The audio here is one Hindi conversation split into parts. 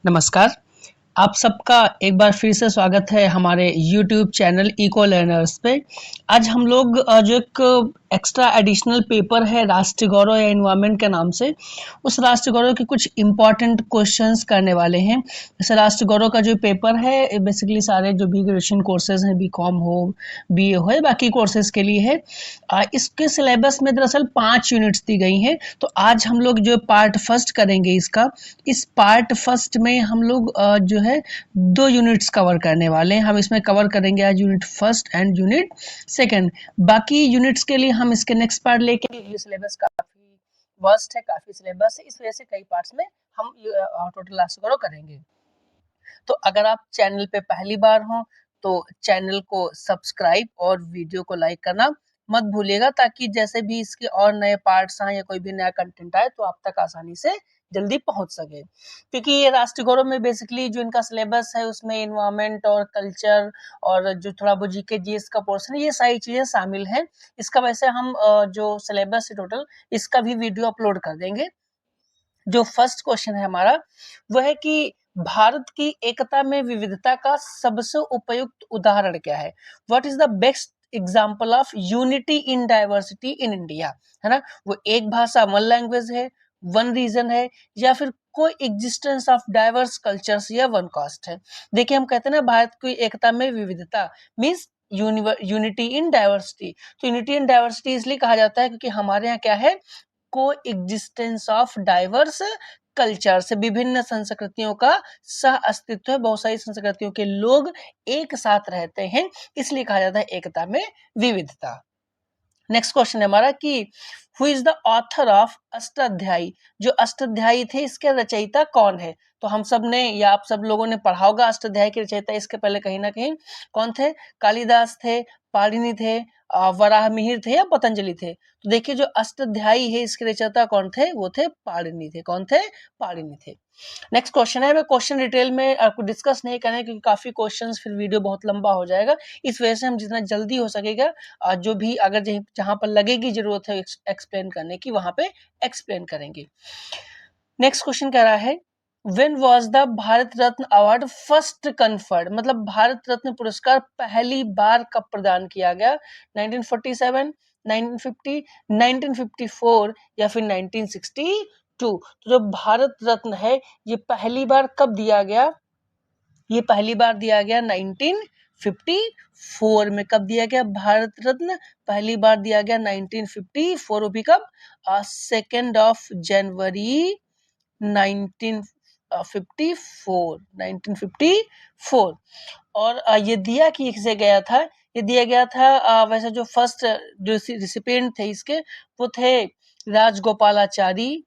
नमस्कार। आप सबका एक बार फिर से स्वागत है हमारे YouTube चैनल इको लर्नर्स पे। आज हम लोग जो एक एक्स्ट्रा एडिशनल पेपर है राष्ट्रीय गौरव या एनवायरनमेंट के नाम से, उस राष्ट्रीय गौरव के कुछ इम्पोर्टेंट क्वेश्चंस करने वाले हैं। जैसे राष्ट्रीय गौरव का जो पेपर है बेसिकली सारे जो भी ग्रेजुएशन कोर्सेज हैं, बीकॉम हो, बीए हो या बाकी कोर्सेज के लिए है। इसके सिलेबस में दरअसल 5 यूनिट्स दी गई हैं। तो आज हम लोग जो पार्ट फर्स्ट करेंगे इसका, इस पार्ट फर्स्ट में हम लोग जो है 2 यूनिट्स कवर करने वाले हैं। हम इसमें कवर करेंगे आज unit first and unit second. बाकी यूनिट्स के लिए हम इसके नेक्स्ट पार्ट लेके, ये सिलेबस काफी वास्ट है, काफी सिलेबस है, इस वजह से कई पार्ट्स में हम टोटल लास्ट कवर करेंगे। तो अगर आप चैनल पे पहली बार हो तो चैनल को सब्सक्राइब और वीडियो को लाइक करना मत भूलिएगा, ताकि जैसे भी इसके और नए पार्ट्स आए या कोई भी नया कंटेंट आए तो आप तक आसानी से जल्दी पहुंच सके। क्योंकि ये राष्ट्रीय गौरव में बेसिकली जो इनका सिलेबस है उसमें एनवायरमेंट और कल्चर और जो थोड़ा वो जीके जीएस का पोर्शन है, ये सारी चीजें शामिल हैं। इसका वैसे हम जो सिलेबस है टोटल, इसका भी वीडियो अपलोड कर देंगे। जो फर्स्ट क्वेश्चन है हमारा वो है कि भारत की एकता में विविधता का सबसे उपयुक्त उदाहरण क्या है? What is the best example of unity in diversity in India? है ना, वो एक भाषा, वन लैंग्वेज है, वन रीजन है, या फिर कोई एग्जिस्टेंस ऑफ डाइवर्स कल्चर्स या वन कास्ट है। देखिए, हम कहते हैं ना भारत की एकता में विविधता मीन्स यूनिटी इन डाइवर्सिटी। तो यूनिटी इन डाइवर्सिटी इसलिए कहा जाता है क्योंकि हमारे यहाँ क्या है, को एग्जिस्टेंस ऑफ डाइवर्स कल्चर से, विभिन्न संस्कृतियों का सह अस्तित्व है, बहुत सारी संस्कृतियों के लोग एक साथ रहते हैं, इसलिए कहा जाता है एकता में विविधता। नेक्स्ट क्वेश्चन है हमारा कि who is the author of Ashtadhyayi? जो अष्टाध्यायी थे इसके रचयिता कौन है? तो हम सब ने या आप सब लोगों ने पढ़ा होगा अष्टाध्यायी के रचयिता इसके पहले कहीं ना कहीं कौन थे। कालिदास थे, पाणिनि थे, वराहमिहिर थे या पतंजलि थे? तो देखिए, जो अष्टाध्यायी है इसके रचयिता कौन थे? वो थे पाणिनि थे। कौन थे? पाणिनि थे। नेक्स्ट क्वेश्चन है, मैं क्वेश्चन डिटेल में आपको डिस्कस नहीं करना है क्योंकि काफी क्वेश्चंस फिर वीडियो बहुत लंबा हो जाएगा। इस वजह से हम जितना जल्दी हो सकेगा जो भी अगर जहां पर लगेगी जरूरत है एक्सप्लेन करने की, वहां पे एक्सप्लेन करेंगे। नेक्स्ट क्वेश्चन कह रहा है when was the Bharat Ratna award first conferred? मतलब भारत रत्न पुरस्कार पहली बार कब प्रदान किया गया? 1947, 1950, 1954 या फिर 1962? तो जो भारत रत्न है ये पहली बार कब दिया गया? ये पहली बार दिया गया 1954 में। कब दिया गया भारत रत्न? पहली बार दिया गया 1954। वो भी कब? 2 जनवरी 1954। और ये दिया किसे गया था? ये दिया गया था वैसे जो फर्स्ट जो रिसिपिएंट थे इसके, वो थे राजगोपालाचारी,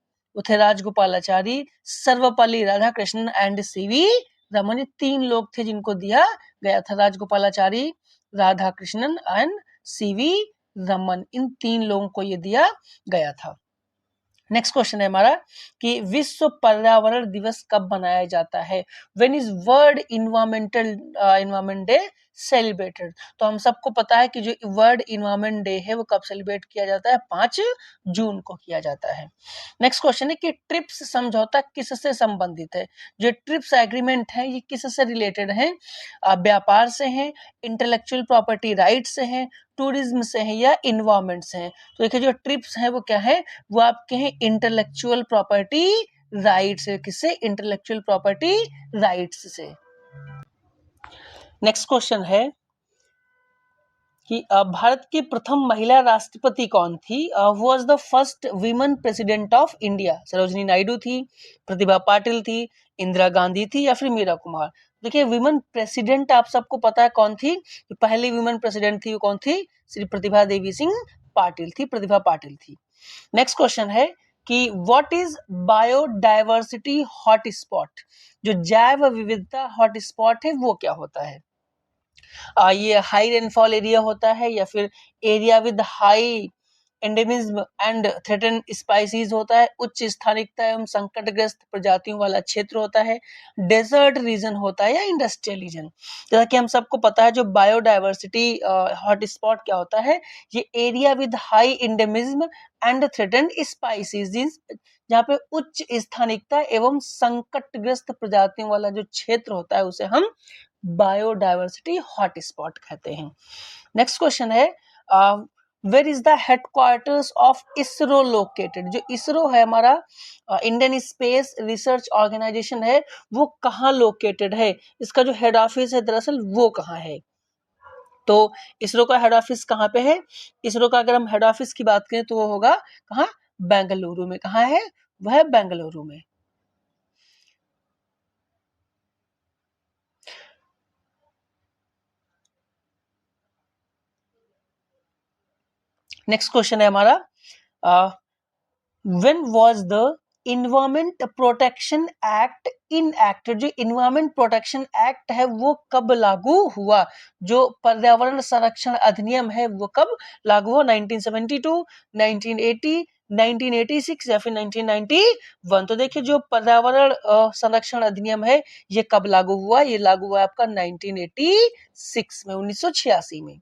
सर्वपल्ली राधाकृष्णन एंड सीवी रमन। ये 3 लोग थे जिनको दिया गया था, राजगोपालाचारी, राधाकृष्णन एंड सीवी रमन। इन 3 लोगों को ये दिया गया था। नेक्स्ट क्वेश्चन है हमारा कि विश्व पर्यावरण दिवस कब मनाया जाता है? When is world environment day celebrated? तो हम सबको पता है कि जो वर्ल्ड इन्वायरमेंट डे है वो कब सेलिब्रेट किया जाता है? 5 जून को किया जाता है। नेक्स्ट क्वेश्चन है कि ट्रिप्स समझौता किससे संबंधित है? जो ट्रिप्स एग्रीमेंट है ये किससे रिलेटेड है? व्यापार से है, इंटेलेक्चुअल प्रॉपर्टी राइट से है, टूरिज्म से है या इन्वायरमेंट से है? तो देखिए, जो ट्रिप्स है वो क्या है? वो आपके हैं इंटेलेक्चुअल प्रॉपर्टी राइट्स से। किससे? इंटेलेक्चुअल प्रॉपर्टी राइट्स से। नेक्स्ट क्वेश्चन है कि भारत की प्रथम महिला राष्ट्रपति कौन थी? Was the first women president of India? Sarojini Naidu थी, प्रतिभा पाटिल थी, इंदिरा गांधी थी या फिर मीरा कुमार? देखिए, वीमेन प्रेसिडेंट आप सबको पता है कौन थी। पहली वीमेन प्रेसिडेंट थी वो कौन थी? श्री प्रतिभा देवी सिंह पाटिल थी, प्रतिभा पाटिल थी। नेक्स्ट क्वेश्चन है कि व्हाट इज बायोडायवर्सिटी हॉटस्पॉट? जो जैव विविधता हॉटस्पॉट है वो क्या होता है? ये हाई रेनफॉल एरिया होता है या फिर area with high endemism and threaten species होता है, उच्च स्थानिकता एवं संकटग्रस्त प्रजातियों वाला क्षेत्र होता है, डेजर्ट रीजन होता है या इंडस्ट्रियल रीजन। जैसा कि हम सबको पता है जो बायोडाइवर्सिटी हॉटस्पॉट क्या होता है, ये area with high endemism and threaten species, जहाँ पे उच्च स्थानिकता एवं संकटग्रस्त प्रजातियों वाला जो क्षेत्र होता है उसे हम बायोडाइवर्सिटी हॉटस्पॉट कहते हैं। नेक्स्ट क्वेश्चन है, where is the headquarters of ISRO located. जो इसरो है हमारा इंडियन स्पेस रिसर्च ऑर्गेनाइजेशन है, वो कहाँ लोकेटेड है, इसका जो हेड ऑफिस है दरअसल वो कहाँ है। तो इसरो का हेड ऑफिस कहाँ पे है, इसरो का अगर हम हेड ऑफिस की बात करें तो वो होगा कहाँ, बेंगलुरु में। कहाँ है, वह बेंगलुरु में। नेक्स्ट क्वेश्चन है हमारा, when was the environment protection act enacted. जो इन्वायरमेंट प्रोटेक्शन एक्ट है वो कब लागू हुआ, जो पर्यावरण संरक्षण अधिनियम है वो कब लागू हुआ, 1972, 1980, 1986 या फिर 1991। तो देखिए जो पर्यावरण संरक्षण अधिनियम है ये कब लागू हुआ, ये लागू हुआ आपका 1986 में, 1986 में।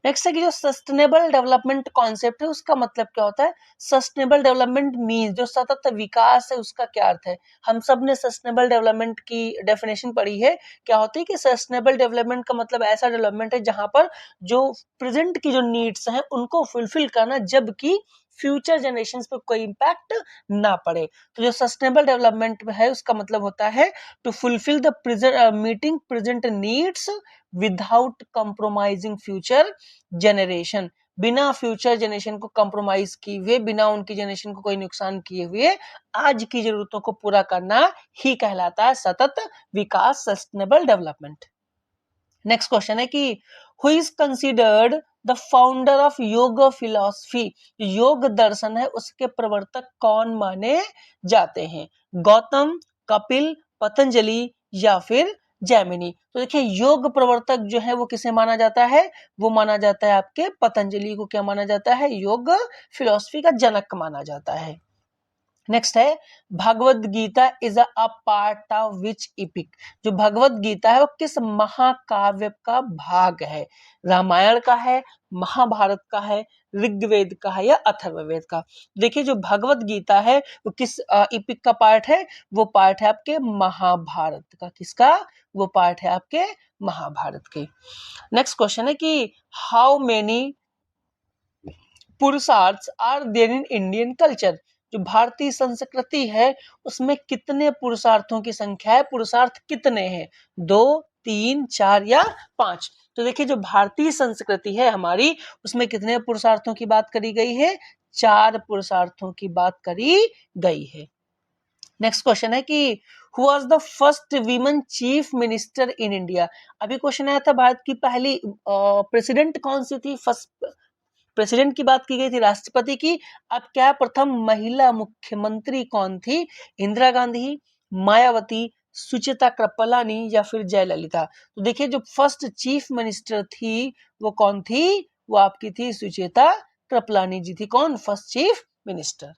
नेक्स्ट है कि जो सस्टेनेबल डेवलपमेंट कॉन्सेप्ट है उसका मतलब क्या होता है। सस्टेनेबल डेवलपमेंट मीन जो सतत विकास है उसका क्या अर्थ है। हम सब ने सस्टेनेबल डेवलपमेंट की डेफिनेशन पढ़ी है, क्या होती है कि सस्टेनेबल डेवलपमेंट का मतलब ऐसा डेवलपमेंट है जहां पर जो प्रेजेंट की जो नीड्स हैं उनको फुलफिल करना, जबकि फ्यूचर जनरेशन पे कोई इम्पैक्ट ना पड़े। तो जो सस्टेनेबल डेवलपमेंट है उसका मतलब होता है to fulfil the present meeting present needs without compromising future generation. बिना फ्यूचर जनरेशन को कंप्रोमाइज किए हुए, बिना उनकी जनरेशन को कोई नुकसान किए हुए आज की जरूरतों को पूरा करना ही कहलाता है सतत विकास, सस्टेनेबल डेवलपमेंट। नेक्स्ट क्वेश्चन है कि who is considered the founder of योग फिलॉसफी। योग दर्शन है उसके प्रवर्तक कौन माने जाते हैं, गौतम, कपिल, पतंजलि या फिर जैमिनी। तो देखिए योग प्रवर्तक जो है वो किसे माना जाता है, वो माना जाता है आपके पतंजलि को। क्या माना जाता है, योग फिलॉसफी का जनक माना जाता है। नेक्स्ट है, Bhagavad Gita is a part of which epic. जो भगवद गीता है वो किस महाकाव्य का भाग है, रामायण का है, महाभारत का है, ऋग्वेद का है या अथर्ववेद का। देखिए जो भगवद गीता है वो किस इपिक का पार्ट है, वो पार्ट है आपके महाभारत का। किसका, वो पार्ट है आपके महाभारत के। नेक्स्ट क्वेश्चन है कि how many purushartha are there in Indian culture. जो भारतीय संस्कृति है उसमें कितने पुरुषार्थों की संख्या है, पुरुषार्थ कितने हैं, 2, 3, 4 या 5। तो देखिए जो भारतीय संस्कृति है हमारी उसमें कितने पुरुषार्थों की बात करी गई है, 4 पुरुषार्थों की बात करी गई है। नेक्स्ट क्वेश्चन है कि who was the first women chief minister in India. अभी क्वेश्चन आया था भारत की पहली प्रेसिडेंट कौन सी थी, फर्स्ट प्रेसिडेंट की बात की गई थी, राष्ट्रपति की। अब क्या प्रथम महिला मुख्यमंत्री कौन थी, इंदिरा गांधी, मायावती, सुचिता कृपलानी या फिर जयललिता। तो देखिए जो फर्स्ट चीफ मिनिस्टर थी वो कौन थी, वो आपकी थी सुचिता कृपलानी जी थी, कौन, first chief minister.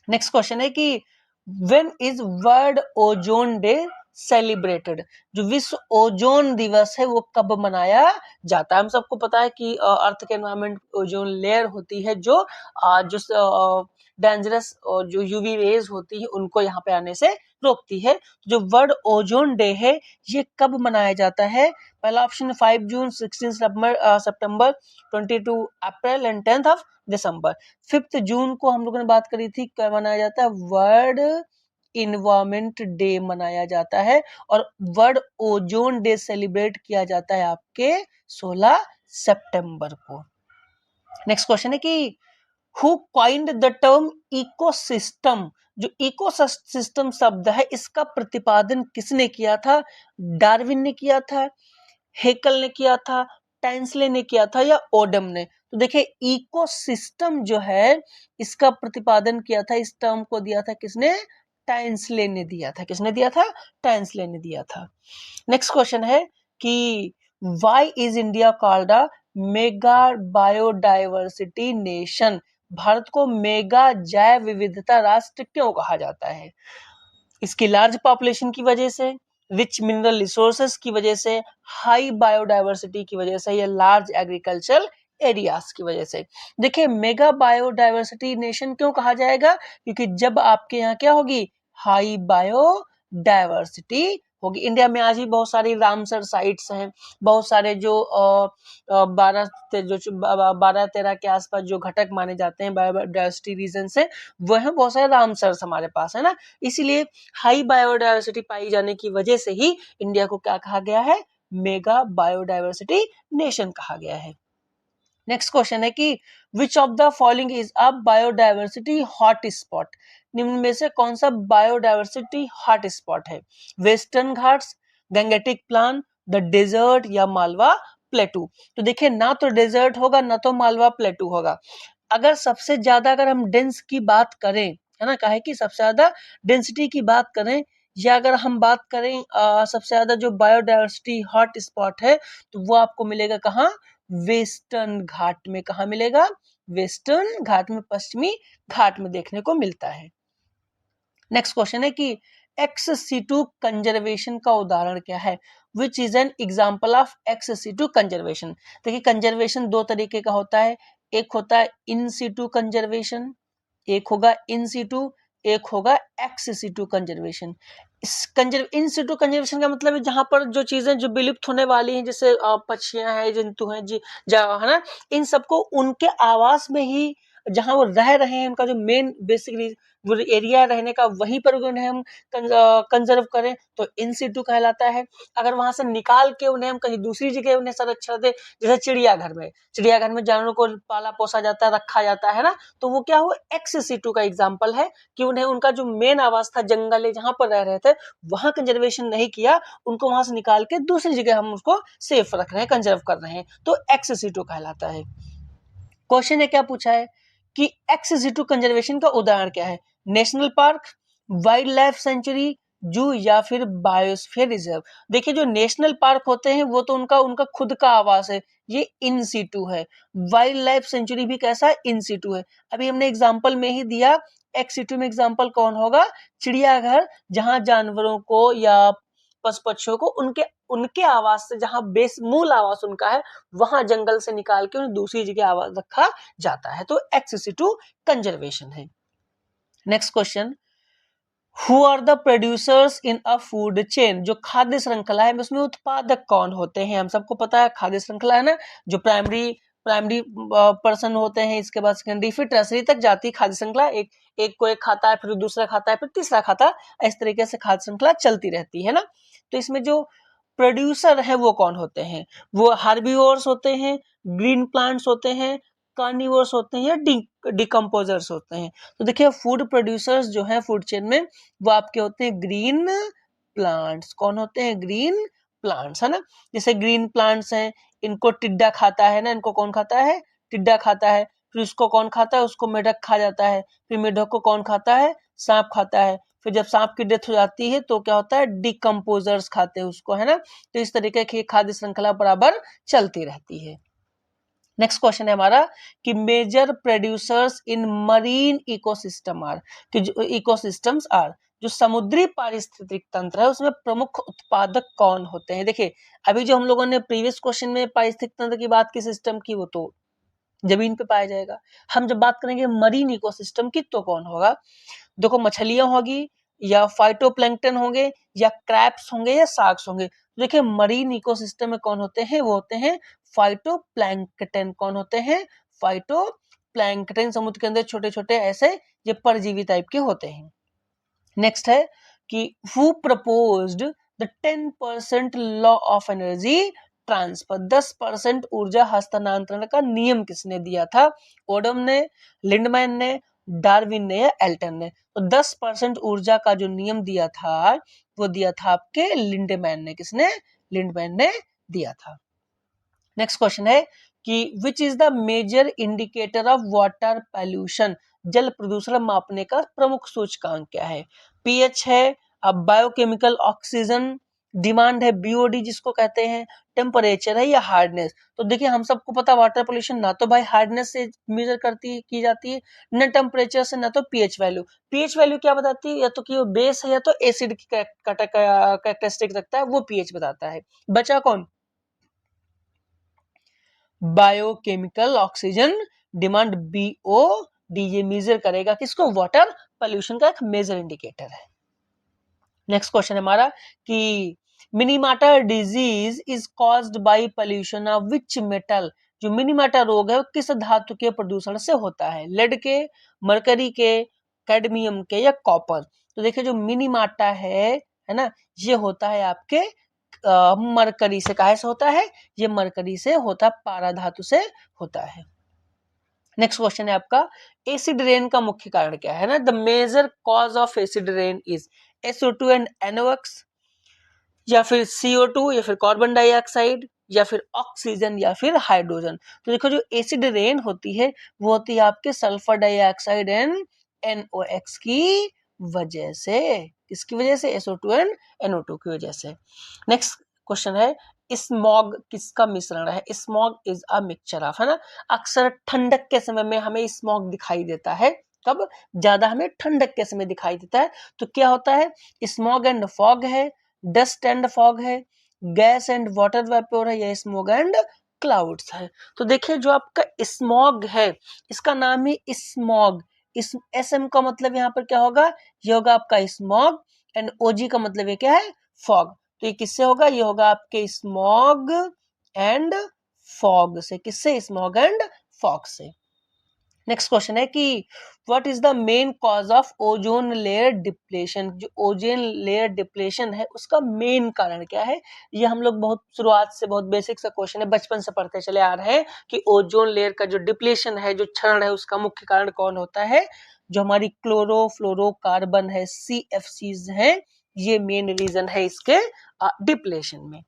Next question है कि when is world ozone day celebrated. जो विश्व ओजोन दिवस है वो कब मनाया जाता है। हम सबको पता है कि अर्थ के एनवायरमेंट ओजोन लेयर होती है जो जो डेंजरस जो यूवी रेज होती है उनको यहाँ पे आने से रोकती है। जो वर्ल्ड ओजोन डे है ये कब मनाया जाता है, पहला option 5 June, 16 September, 22 April and 10 of December. 5 जून को हम लोगों ने बात करी थी, क्या मनाया जाता है, वर्ल्ड इन्वायरमेंट डे मनाया जाता है। और वर्ल्ड ओजोन डे सेलिब्रेट किया जाता है आपके 16 सितंबर को। नेक्स्ट क्वेश्चन है कि who coined the term ecosystem. जो इकोसिस्टम शब्द है इसका प्रतिपादन किसने किया था, डार्विन ने किया था, हेकल ने किया था, टाइंसले ने किया था या ओडम ने। तो देखिए इकोसिस्टम जो है इसका प्रतिपादन किया था, इस टर्म को दिया था किसने, टाइंसले ने दिया था। किसने दिया था, टाइंसले ने दिया था। नेक्स्ट क्वेश्चन है कि why is India called a mega biodiversity nation, Bharat को मेगा जैव विविधता राष्ट्र क्यों कहा जाता है? इसकी लार्ज पॉपुलेशन की वजह से, रिच मिनरल रिसोर्सेस की वजह से, हाई बायोडाइवर्सिटी की वजह से, या लार्ज एग्रीकल्चरल एरियाज की वजह से। देखिए मेगा बायोडाइवर्सिटी नेशन क्यों कहा जाएगा? क्योंकि जब आपके यहाँ क्या होगी, हाई बायोडाइवर्सिटी होगी। इंडिया में आज भी बहुत सारी रामसर साइट्स हैं, बहुत सारे जो 12-13 के आसपास जो घटक माने जाते हैं बायोडाइवर्सिटी रीजन से, वो है बहुत सारे रामसर हमारे पास है ना। इसीलिए हाई बायोडाइवर्सिटी पाई जाने की वजह से ही इंडिया को क्या कहा गया है, मेगा बायोडाइवर्सिटी नेशन कहा गया है। नेक्स्ट क्वेश्चन है कि which of the following is a biodiversity hot spot, निम्न में से कौन सा बायोडाइवर्सिटी हॉट स्पॉट है? Western Ghats, Gangetic plain, the desert, या मालवा प्लेटू। तो देखिए ना तो डेजर्ट होगा ना तो मालवा प्लेटू होगा। अगर सबसे ज्यादा अगर हम डेंस की बात करें, है ना, कहे कि सबसे ज्यादा डेंसिटी की बात करें, या अगर हम बात करें सबसे ज्यादा जो बायोडाइवर्सिटी हॉट स्पॉट है, तो वो आपको मिलेगा कहाँ, वेस्टर्न घाट में। कहाँ मिलेगा? वेस्टर्न घाट में, पश्चिमी घाट में देखने को मिलता है। नेक्स्ट क्वेश्चन है कि एक्स सीटू कंजर्वेशन का उदाहरण क्या है? Which is an example of ex situ conservation. देखिए कंजर्वेशन दो तरीके का होता है, एक होता है इन सीटू कंजर्वेशन, एक होगा इन सीटू, एक होगा ex situ conservation. In situ conservation का मतलब है जहां पर जो चीजें जो विलुप्त होने वाली हैं, जैसे पक्षियां हैं, जंतु हैं जी, है ना, इन सबको उनके आवास में ही जहां वो रह रहे हैं, उनका जो मेन बेसिकली वो एरिया रहने का, वहीं पर उन्हें हम कंजर्व करें तो इन सीटू कहलाता है। अगर वहां से निकाल के उन्हें हम कहीं दूसरी जगह उन्हें संरक्षण दे, जैसे चिड़ियाघर में जानवरों को पाला पोसा जाता है, रखा जाता है ना, तो वो क्या हुआ, एक्स सीटू का एग्जाम्पल है कि उन्हें उनका जो मेन आवास था जंगल है जहां पर रह रहे थे, वहां कंजर्वेशन नहीं किया, उनको वहां से निकाल के दूसरी जगह हम उसको सेफ रख रहे हैं, कंजर्व कर रहे हैं, तो एक्स सीटू कहलाता है। क्वेश्चन ने क्या पूछा है कि एक्स सीटू कंजर्वेशन का उदाहरण क्या है? National park, wild life sanctuary, जू, या फिर बायोस्फीयर रिजर्व। देखिए जो नेशनल पार्क होते हैं वो तो उनका उनका खुद का आवास है, ये इन सीटू है। वाइल्ड लाइफ सेंचुरी भी कैसा है, इन सीटू है। अभी हमने एग्जांपल में ही दिया, एक्स सीटू में एग्जांपल कौन होगा, चिड़ियाघर, जहां जानवरों को या पशु पक्षियों को उनके उनके आवास से, जहां बेस मूल आवास उनका है, वहां जंगल से निकाल के उन्हें दूसरी जगह आवास रखा जाता है, तो एक्स सीटू कंजर्वेशन है। Next question, who are the producers in a food chain, जो खाद्य श्रृंखला है उसमें उत्पादक कौन होते हैं? हम सबको पता है खाद्य श्रृंखला है ना, जो प्राइमरी प्राइमरी पर्सन होते हैं, इसके बाद सेकेंडरी, फिर टर्सरी तक जाती है खाद्य श्रृंखला। एक को एक खाता है, फिर दूसरा खाता है, फिर तीसरा खाता है, इस तरीके से खाद्य श्रृंखला चलती रहती है ना। तो इसमें जो प्रोड्यूसर है वो कौन होते हैं? वो हार्बिवोर्स होते हैं, ग्रीन प्लांट्स होते हैं, कार्निवोर्स होते हैं, या डिकम्पोजर्स होते हैं? तो देखिए फूड प्रोड्यूसर्स जो है फूड चेन में, वो आपके होते हैं ग्रीन प्लांट्स। कौन होते हैं? ग्रीन प्लांट्स, है ना। जैसे ग्रीन प्लांट्स हैं, इनको टिड्डा खाता है ना, इनको कौन खाता है? टिड्डा खाता है। फिर उसको कौन खाता है? उसको मेढक खा जाता है। फिर मेढक को कौन खाता है? सांप खाता है। फिर जब सांप की डेथ हो जाती है तो क्या होता है? डिकम्पोजर्स खाते हैं उसको, है ना। तो इस तरीके की खाद्य श्रृंखला बराबर चलती रहती है। नेक्स्ट क्वेश्चन है हमारा कि major producers in marine ecosystem are, कि जो इकोसिस्टम्स आर, जो समुद्री पारिस्थितिक तंत्र है उसमें प्रमुख उत्पादक कौन होते हैं? देखिए अभी जो हम लोगों ने प्रीवियस क्वेश्चन में पारिस्थितिक तंत्र की बात की, सिस्टम की, वो तो जमीन पे पाया जाएगा। हम जब बात करेंगे मरीन इकोसिस्टम की तो कौन होगा? देखो मछलियां होगी, या फाइटोप्लैंक्टन होंगे, या क्रैब्स होंगे, या शार्क्स होंगे। देखिए मरीन इकोसिस्टम में कौन होते हैं? वो होते हैं फाइटोप्लैंक्टन। कौन होते हैं? फाइटोप्लैंक्टन। समुद्र के अंदर छोटे छोटे ऐसे ये परजीवी टाइप के होते हैं। नेक्स्ट है कि who proposed the 10% law of energy transfer, 10% ऊर्जा हस्तांतरण का नियम किसने दिया था? ओडम ने, लिंडमैन ने, डार्विन ने, या एल्टन ने? तो 10% ऊर्जा का जो नियम दिया था वो दिया था आपके लिंडमैन ने। किसने? लिंडमैन ने दिया था। नेक्स्ट क्वेश्चन है कि which is the major indicator of water pollution, जल प्रदूषण मापने का प्रमुख सूचकांक क्या है? पीएच है, अब बायोकेमिकल ऑक्सीजन, डिमांड है बीओडी जिसको कहते हैं, टेम्परेचर है या हार्डनेस। तो देखिए हम सबको पता वाटर पोल्यूशन ना तो भाई हार्डनेस से मेजर की जाती है, न टेम्परेचर से, ना तो पीएच वैल्यू। पीएच वैल्यू क्या बताती है, या तो कि वो बेस है या तो एसिड की कैरेक्टरिस्टिक रखता है, वो पीएच बताता है। बचा कौन, biochemical oxygen demand B O D, ये मेजर करेगा किसको, वाटर पोल्यूशन का एक मेजर इंडिकेटर है। नेक्स्ट क्वेश्चन है हमारा कि Minamata disease is caused by pollution of which metal, जो मिनीमाटा रोग है वो किस धातु के प्रदूषण से होता है, लेड के, मरकरी के, कैडमियम के या कॉपर। तो देखिए जो मिनीमाटा है ना, ये होता है आपके मरकरी से, काहे से होता है, ये मरकरी से होता है, पारा धातु से होता है। नेक्स्ट क्वेश्चन है आपका, एसिड रेन का मुख्य कारण क्या है ना, the major cause of acid rain is SO2 and NOx, या फिर CO2, या फिर कार्बन डाइऑक्साइड, या फिर ऑक्सीजन, या फिर हाइड्रोजन। तो देखो जो एसिड रेन होती है वो होती है आपके सल्फर डाइऑक्साइड एंड NOx की वजह से, किसकी वजह से, SO2 एंड NO2 की वजह से। नेक्स्ट क्वेश्चन है, स्मॉग किसका मिश्रण है, smog is a mixture of, है ना, अक्सर ठंडक के समय में हमें स्मॉग दिखाई देता है, कब, ज्यादा हमें ठंडक के समय दिखाई देता है। तो क्या होता है, स्मॉग एंड फॉग है, डस्ट एंड फॉग है, गैस एंड वाटर वेपोर है, या स्मॉग एंड क्लाउड्स है। तो देखिए जो आपका स्मॉग है इसका नाम ही स्मॉग, इस SM का मतलब यहाँ पर क्या होगा, ये होगा आपका स्मॉग, एंड OG का मतलब ये क्या है, फॉग। तो ये किससे होगा, ये होगा आपके स्मॉग एंड फॉग से, किससे, स्मॉग एंड फॉग से। नेक्स्ट क्वेश्चन है कि what is the main cause of ozone layer depletion, जो ओजोन लेयर डिप्लेशन है उसका मेन कारण क्या है। ये हम लोग बहुत शुरुआत से, बहुत बेसिक सा क्वेश्चन है, बचपन से पढ़ते चले आ रहे हैं कि ओजोन लेयर का जो डिप्लेशन है, जो क्षरण है, उसका मुख्य कारण कौन होता है, जो हमारी क्लोरोफ्लोरोकार्बन है, CFCs है, ये मेन रीजन है इसके डिप्लेशन में।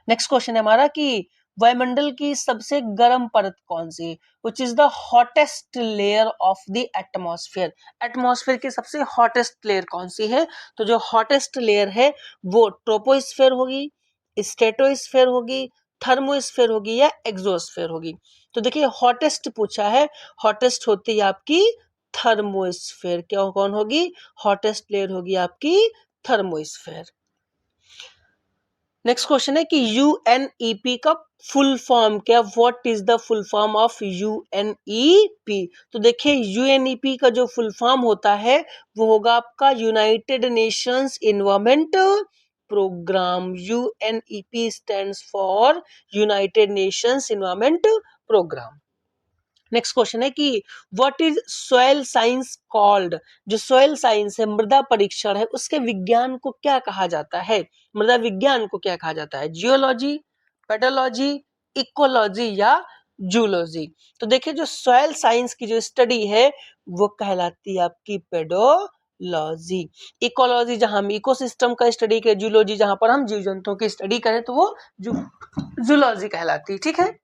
नेक्स्ट क्वेश्चन है हमारा कि वायुमंडल की सबसे गर्म परत कौन सी, which is the hottest layer of the atmosphere, atmosphere की सबसे हॉटेस्ट लेयर कौन सी है। तो जो हॉटेस्ट लेयर है वो ट्रोपोस्फेयर होगी, स्ट्रेटोस्फेयर होगी, थर्मोस्फेयर होगी, या एक्सोस्फेयर होगी। तो देखिए हॉटेस्ट पूछा है, हॉटेस्ट होती है आपकी थर्मोस्फेयर, क्या कौन होगी, हॉटेस्ट लेयर होगी आपकी थर्मोस्फेयर। नेक्स्ट क्वेश्चन है कि UNEP का फुल फॉर्म क्या, what is the full form of UNEP। तो देखिए UNEP का जो फुल फॉर्म होता है वो होगा आपका United Nations environment programme, UNEP stands for United Nations environment programme. Next question है कि what is soil science called, जो सॉइल साइंस है, मृदा परीक्षण है, उसके विज्ञान को क्या कहा जाता है, मृदा विज्ञान को क्या कहा जाता है, जियोलॉजी, पेडोलॉजी, इकोलॉजी, या जूलॉजी। तो देखिए जो सॉइल साइंस की जो स्टडी है वो कहलाती है आपकी पेडोलॉजी। इकोलॉजी जहां हम इकोसिस्टम का स्टडी करें, जूलॉजी जहां पर हम जीव जंतुओं की स्टडी करें, तो वो जूलॉजी कहलाती है, ठीक है।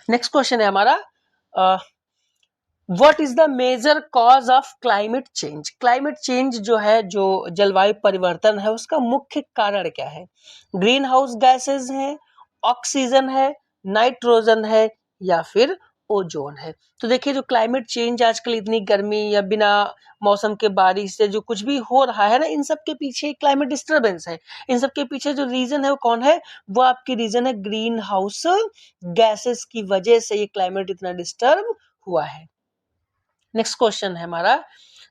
नेक्स्ट क्वेश्चन है हमारा, what is the major cause of climate change, climate change जो है, जो जलवायु परिवर्तन है, उसका मुख्य कारण क्या है, ग्रीन हाउस गैसेज है, ऑक्सीजन है, नाइट्रोजन है, या फिर ओजोन है। तो देखिए जो क्लाइमेट चेंज, आजकल इतनी गर्मी या बिना मौसम के बारिश से जो कुछ भी हो रहा है ना, इन सब के पीछे क्लाइमेट डिस्टर्बेंस है, इन सब के पीछे जो रीजन है वो कौन है, वो आपकी रीजन है ग्रीन हाउस गैसेस की वजह से ये क्लाइमेट इतना डिस्टर्ब हुआ है। नेक्स्ट क्वेश्चन है हमारा,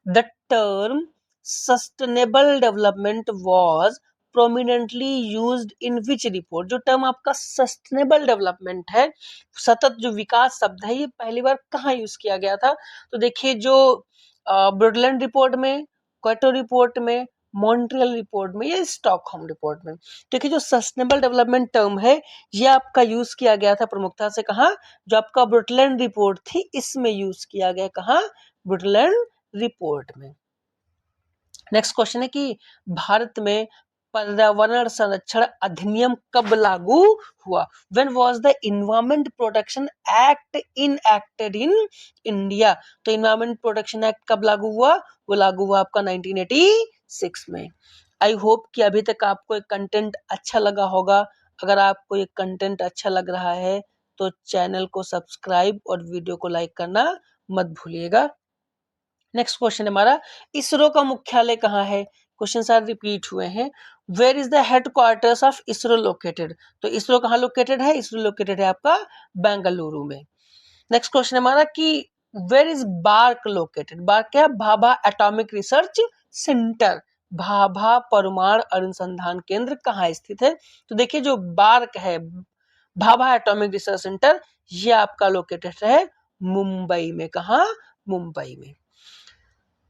the term sustainable development was prominently used in which report, जो टर्म आपका सस्टेनेबल डेवलपमेंट है, सतत जो विकास शब्द है, ये पहली बार कहाँ यूज किया गया था। तो देखिए जो ब्रुडलैंड रिपोर्ट में, क्योटो रिपोर्ट में, मॉन्ट्रियल रिपोर्ट में, या स्टॉकहोम रिपोर्ट में। देखिए जो सस्टेनेबल डेवलपमेंट टर्म है ये आपका यूज किया गया था प्रमुखता से कहाँ, जो आपका ब्रुटलैंड रिपोर्ट थी इसमें यूज किया गया, कहाँ, ब्रुटलैंड रिपोर्ट में। नेक्स्ट क्वेश्चन है कि भारत में पर्यावरण संरक्षण अधिनियम कब लागू हुआ, when was the environment protection act enacted in India. तो एनवायरमेंट प्रोटेक्शन एक्ट कब लागू हुआ, वो लागू हुआ आपका 1986 में। आई होप कि अभी तक आपको एक कंटेंट अच्छा लगा होगा। अगर आपको ये कंटेंट अच्छा लग रहा है तो चैनल को सब्सक्राइब और वीडियो को लाइक करना मत भूलिएगा। नेक्स्ट क्वेश्चन हमारा, इसरो का मुख्यालय कहाँ है? क्वेश्चन आर रिपीट हुए हैं। Where is the headquarters of ISRO located? तो इसरो कहाँ लोकेटेड है? इसरो लोकेटेड है आपका बेंगलुरु में। नेक्स्ट क्वेश्चन हमारा कि where is BARC located? BARC क्या? Bhabha atomic research centre, Bhabha परमाणु अनुसंधान केंद्र कहाँ स्थित है? तो देखिए जो बार्क है, भाभा एटॉमिक रिसर्च सेंटर, ये आपका लोकेटेड है मुंबई में। कहाँ? मुंबई में।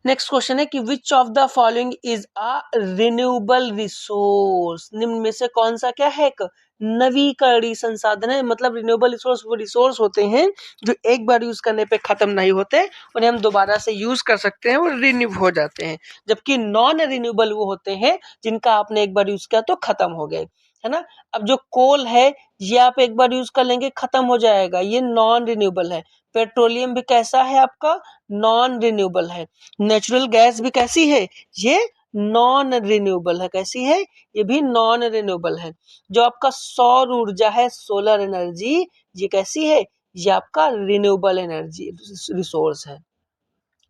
नेक्स्ट क्वेश्चन है कि which of the following is a renewable resource? निम्न में से कौन सा क्या है? एक नवीकरणीय संसाधन है। मतलब रिन्यूएबल रिसोर्स वो रिसोर्स होते हैं जो एक बार यूज करने पे खत्म नहीं होते, उन्हें हम दोबारा से यूज कर सकते हैं और रिन्यू हो जाते हैं। जबकि नॉन रिन्यूएबल वो होते हैं जिनका आपने एक बार यूज किया तो खत्म हो गए, है ना। अब जो कोल है ये आप एक बार यूज कर लेंगे खत्म हो जाएगा, ये नॉन रिन्यूएबल है। पेट्रोलियम भी कैसा है आपका? नॉन रिन्यूएबल है। नेचुरल गैस भी कैसी है? ये नॉन रिन्यूएबल है। कैसी है? ये भी नॉन रिन्यूएबल है। जो आपका सौर ऊर्जा है, सोलर एनर्जी, ये कैसी है? ये आपका रिन्यूएबल एनर्जी रिसोर्स है।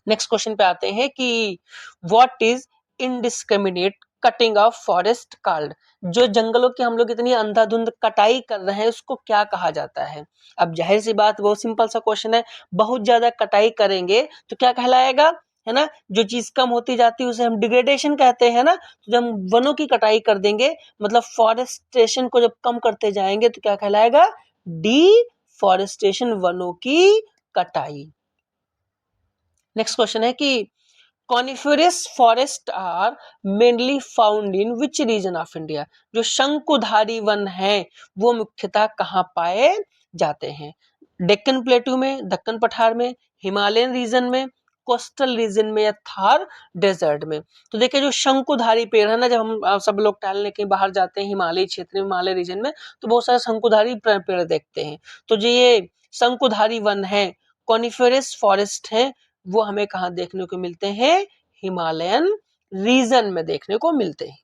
नेक्स्ट क्वेश्चन पे आते हैं कि what is indiscriminate cutting of forest called? जो जंगलों की हम लोग इतनी अंधाधुंध कटाई कर रहे हैं उसको क्या कहा जाता है? अब जाहिर सी बात, बहुत सिंपल सा क्वेश्चन है। बहुत ज्यादा कटाई करेंगे तो क्या कहलाएगा, है ना। जो चीज कम होती जाती है उसे हम डिग्रेडेशन कहते हैं ना। तो जब हम वनों की कटाई कर देंगे, मतलब फॉरेस्टेशन को जब कम करते जाएंगे तो क्या कहलाएगा? डिफॉरेस्टेशन, वनों की कटाई। नेक्स्ट क्वेश्चन है कि coniferous forest are mainly found in which region of India? जो शंकुधारी वन है वो मुख्यतः कहाँ पाए जाते हैं? डेक्कन प्लेटू में, दक्कन पठार में, हिमालयन रीजन में, कोस्टल रीजन में, या थार डेजर्ट में? तो देखिए जो शंकुधारी पेड़ है ना, जब हम सब लोग टहलने के बाहर जाते हैं हिमालय क्षेत्र में, हिमालय रीजन में, तो बहुत सारे शंकुधारी पेड़ देखते हैं। तो जो ये शंकुधारी वन है, कॉनिफेरस फॉरेस्ट है, वो हमें कहाँ देखने को मिलते हैं? हिमालयन रीजन में देखने को मिलते हैं।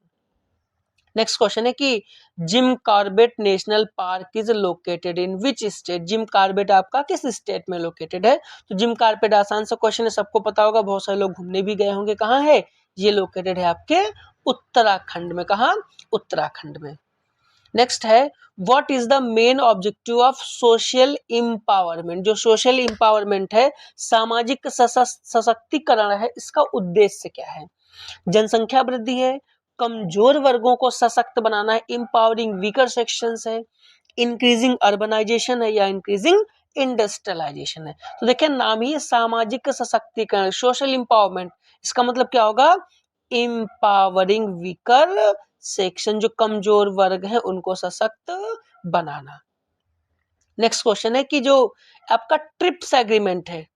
नेक्स्ट क्वेश्चन है कि Jim Corbett national park is located in which state? Jim Corbett आपका किस स्टेट में लोकेटेड है? तो जिम कॉर्बेट आसान सा क्वेश्चन है, सबको पता होगा, बहुत सारे लोग घूमने भी गए होंगे। कहाँ है? ये लोकेटेड है आपके उत्तराखंड में। कहाँ? उत्तराखंड में। नेक्स्ट है what is the main objective of social empowerment? जो सोशल एम्पावरमेंट है, सामाजिक सशक्तिकरण है, इसका उद्देश्य क्या है? जनसंख्या वृद्धि है, कमजोर वर्गों को सशक्त बनाना है, एम्पावरिंग वीकर सेक्शंस है, इंक्रीजिंग अर्बनाइजेशन है, या इंक्रीजिंग इंडस्ट्रियलाइजेशन है? तो देखिए नाम ही सामाजिक सशक्तिकरण, सोशल एम्पावरमेंट, इसका मतलब क्या होगा? एम्पावरिंग वीकर सेक्शन, जो कमजोर वर्ग है उनको सशक्त बनाना। नेक्स्ट क्वेश्चन है कि जो आपका ट्रिप्स एग्रीमेंट है,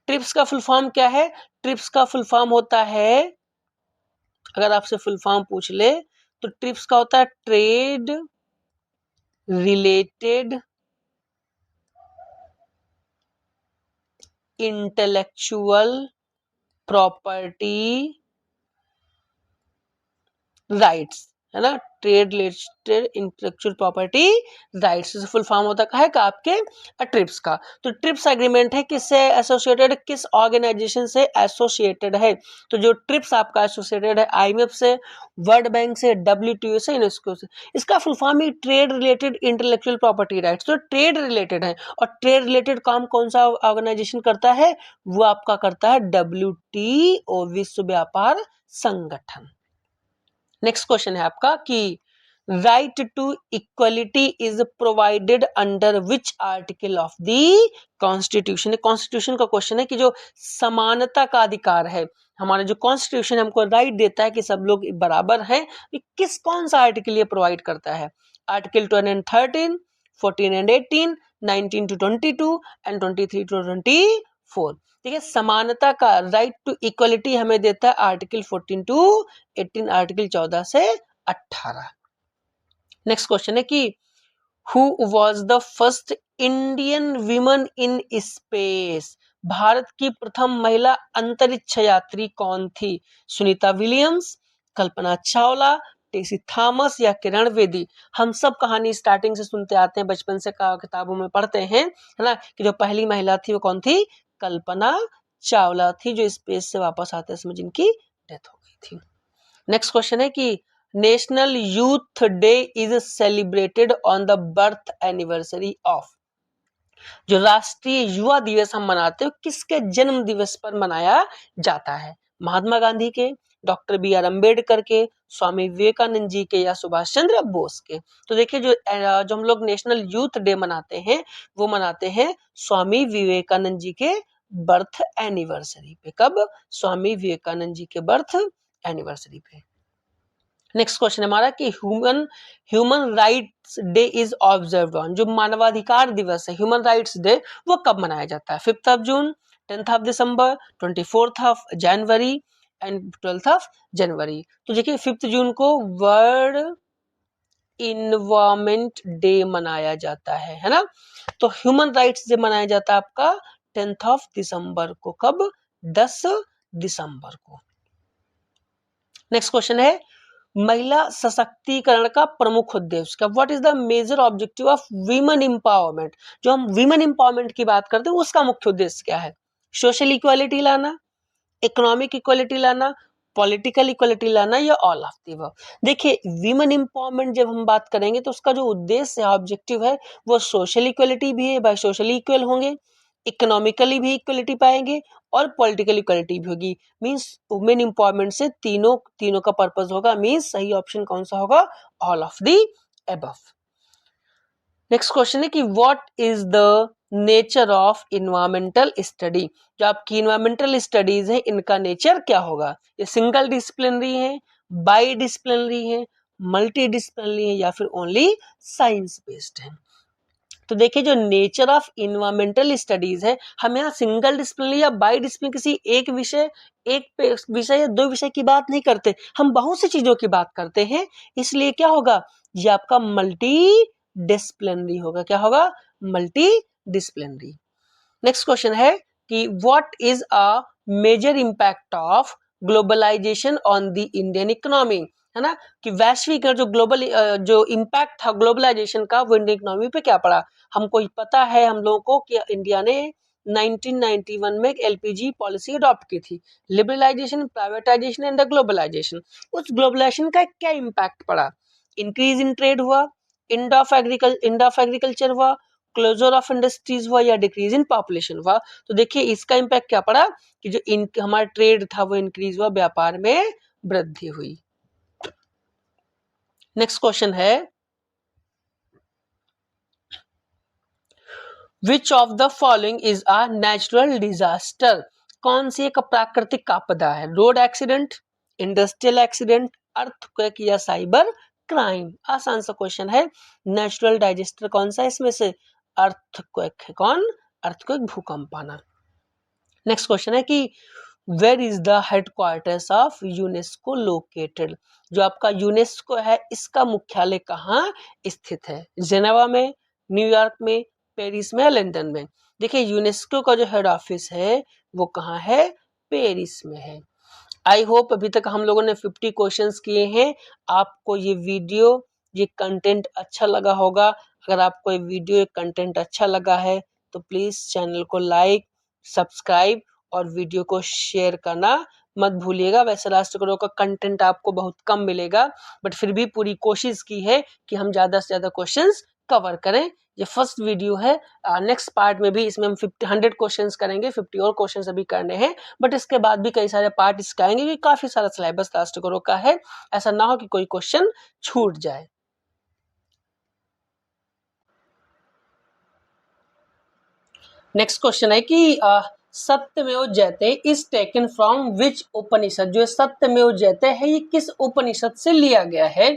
ट्रिप्स का फुल फॉर्म क्या है? ट्रिप्स का फुल फॉर्म होता है, अगर आपसे फुल फॉर्म पूछ ले तो ट्रिप्स का होता है trade related intellectual property rights, है ना। Trade related intellectual property rights full form होता है का आपके ट्रिप्स का। तो ट्रिप्स एग्रीमेंट है किससे एसोसिएटेड, किस ऑर्गेनाइजेशन से एसोसिएटेड है? तो जो ट्रिप्स आपका एसोसिएटेड है आईएमएफ से, वर्ल्ड बैंक से, डब्ल्यूटीओ से, यूनेस्को से। इसका फुल फॉर्म ही trade related intellectual property rights. तो ट्रेड रिलेटेड है, और ट्रेड रिलेटेड काम कौन सा ऑर्गेनाइजेशन करता है? वो आपका करता है डब्ल्यूटीओ, विश्व व्यापार संगठन। नेक्स्ट क्वेश्चन है आपका कि right to equality is provided under which article of the constitution? Constitution का क्वेश्चन है कि जो समानता का अधिकार है, हमारा जो कॉन्स्टिट्यूशन हमको राइट देता है कि सब लोग बराबर हैं, किस कौन सा आर्टिकल ये प्रोवाइड करता है? Article 12 and 13, 14 and 18, 19 to 22 and 23 to 24। ठीक है, समानता का राइट टू इक्वलिटी हमें देता है आर्टिकल 14 to 18, आर्टिकल 14 से 18। नेक्स्ट क्वेश्चन है कि who was the first Indian women in space? Bharat की प्रथम महिला अंतरिक्ष यात्री कौन थी? सुनीता विलियम्स, कल्पना चावला, टेसी थॉमस या किरण बेदी। हम सब कहानी स्टार्टिंग से सुनते आते हैं, बचपन से किताबों में पढ़ते हैं, है ना, कि जो पहली महिला थी वो कौन थी? कल्पना चावला थी, जो स्पेस से वापस आते समय जिनकी डेथ हो गई थी। नेक्स्ट क्वेश्चन है कि national youth day is celebrated on the birth anniversary of. जो राष्ट्रीय युवा दिवस हम मनाते हैं किसके जन्म दिवस पर मनाया जाता है? महात्मा गांधी के, डॉक्टर बी आर अम्बेडकर के, स्वामी विवेकानंद जी के, या सुभाष चंद्र बोस के? तो देखिए जो हम लोग नेशनल यूथ डे मनाते हैं वो मनाते हैं स्वामी विवेकानंद जी के बर्थ एनिवर्सरी पे। कब? स्वामी विवेकानंद जी के बर्थ एनिवर्सरी पे। नेक्स्ट क्वेश्चन हमारा कि human rights day is observed on. जो मानवाधिकार दिवस है, ह्यूमन राइट्स डे, वो कब मनाया जाता है? 5th of June, 10th of December, 24th of January and 12th of January. तो देखिए 5th जून को वर्ल्ड इन्वायरमेंट डे मनाया जाता है ना। तो ह्यूमन राइट्स डे मनाया जाता है आपका 10th ऑफ दिसंबर को। कब? 10 दिसंबर को। नेक्स्ट क्वेश्चन है महिला सशक्तिकरण का प्रमुख उद्देश्य क्या? What is the major objective of women empowerment? जो हम वीमेन एम्पावरमेंट की बात करते हैं उसका मुख्य उद्देश्य क्या है? सोशल इक्वालिटी लाना, इकोनॉमिक इक्वालिटी लाना, पॉलिटिकल इक्वालिटी लाना, या ऑल ऑफ द अबव? देखिए वीमेन एम्पावरमेंट जब हम बात करेंगे तो उसका जो उद्देश्य है, ऑब्जेक्टिव है, वो सोशल इक्वालिटी भी है, भाई सोशली इक्वल होंगे, इकोनॉमिकली भी इक्वलिटी पाएंगे, और पॉलिटिकल इक्वलिटी भी होगी। मींस वुमेन एम्पावरमेंट से तीनों का पर्पस होगा। मींस सही ऑप्शन कौन सा होगा? All of the above. Next question है कि what is the nature of environmental study? जो आपकी इन्वायरमेंटल स्टडीज है इनका नेचर क्या होगा? ये सिंगल डिसिप्लिनरी है, बाई डिसिप्लिनरी है, मल्टी डिसिप्लिनरी है, या फिर ओनली साइंस बेस्ड है? तो देखिए जो नेचर ऑफ इन्वायरमेंटल स्टडीज है, हम यहाँ सिंगल डिसिप्लिन या बाई डिसिप्लिन किसी एक विषय या दो विषय की बात नहीं करते, हम बहुत सी चीजों की बात करते हैं। इसलिए क्या होगा? ये आपका मल्टी डिसिप्लिनरी होगा। क्या होगा? Multi disciplinary. नेक्स्ट क्वेश्चन है कि what is a major impact of globalisation on the Indian economy? है ना, कि वैश्विक जो जो इंपैक्ट था ग्लोबलाइजेशन का, वो इंडियन इकोनॉमी पे क्या पड़ा? हमको पता है हम लोगों को कि इंडिया ने 1991 में एक एलपीजी पॉलिसी अडॉप्ट की थी, liberalisation, privatisation and the globalisation. उस ग्लोबलाइजेशन का क्या इंपैक्ट पड़ा? इंक्रीज इन ट्रेड हुआ, एंड ऑफ एग्रीकल्चर हुआ, क्लोजर ऑफ इंडस्ट्रीज हुआ, या डिक्रीज इन पॉपुलेशन हुआ? तो देखिए इसका इंपैक्ट क्या पड़ा कि जो हमारा ट्रेड था वो इंक्रीज हुआ, व्यापार में वृद्धि हुई। नेक्स्ट क्वेश्चन है विच of the following is a natural disaster? कौन सी एक प्राकृतिक आपदा है? Road accident, industrial accident, earthquake, या साइबर क्राइम? आसान सा क्वेश्चन है। नेचुरल डिजास्टर कौन सा इसमें से? अर्थक्वेक है। कौन? अर्थक्वेक, भूकंप आना। नेक्स्ट क्वेश्चन है कि where is the headquarters of UNESCO located? जो आपका यूनेस्को है इसका मुख्यालय कहाँ स्थित है? जेनेवा में, न्यूयॉर्क में, पेरिस में, लंदन में? देखिए यूनेस्को का जो हेड ऑफिस है वो कहाँ है? पेरिस में है। आई होप अभी तक हम लोगों ने 50 क्वेश्चंस किए हैं। आपको ये वीडियो, ये कंटेंट अच्छा लगा होगा। अगर आपको ये वीडियो, ये कंटेंट अच्छा लगा है तो प्लीज चैनल को लाइक, सब्सक्राइब और वीडियो को शेयर करना मत भूलिएगा। वैसे राष्ट्रगुरु का कंटेंट आपको बहुत कम मिलेगा, बट फिर भी पूरी कोशिश की है कि हम ज्यादा से ज्यादा क्वेश्चंस कवर करें। ये फर्स्ट वीडियो है। नेक्स्ट पार्ट में भी इसमें हम 100 क्वेश्चंस करेंगे, 50 और क्वेश्चंस अभी करने हैं, बट इसके बाद भी कई सारे पार्ट इसके आएंगे क्योंकि काफी सारा सिलेबस राष्ट्रगुरु का है। ऐसा ना हो कि कोई क्वेश्चन छूट जाए। नेक्स्ट क्वेश्चन है कि सत्यमेव जयते इज टेकन फ्रॉम विच उपनिषद? जो सत्यमेव जयते है ये किस उपनिषद से लिया गया है?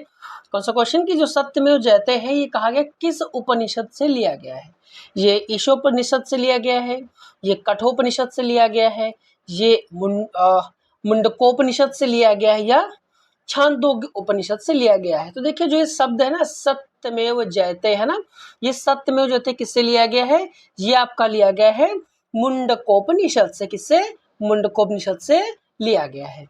कौन सा क्वेश्चन कि जो सत्यमेव जयते है ये कहा गया किस उपनिषद से लिया गया है? ये ईशोपनिषद से लिया गया है, ये कठोपनिषद से लिया गया है, ये मुंडकोपनिषद से लिया गया है, या छांदोग्य उपनिषद से लिया गया है? तो देखिए जो ये शब्द है ना सत्यमेव जयते है ना, ये सत्यमेव जयते किससे लिया गया है? ये आपका लिया गया है मुंडकोपनिषद से। किससे? मुंडकोपनिषद से लिया गया है।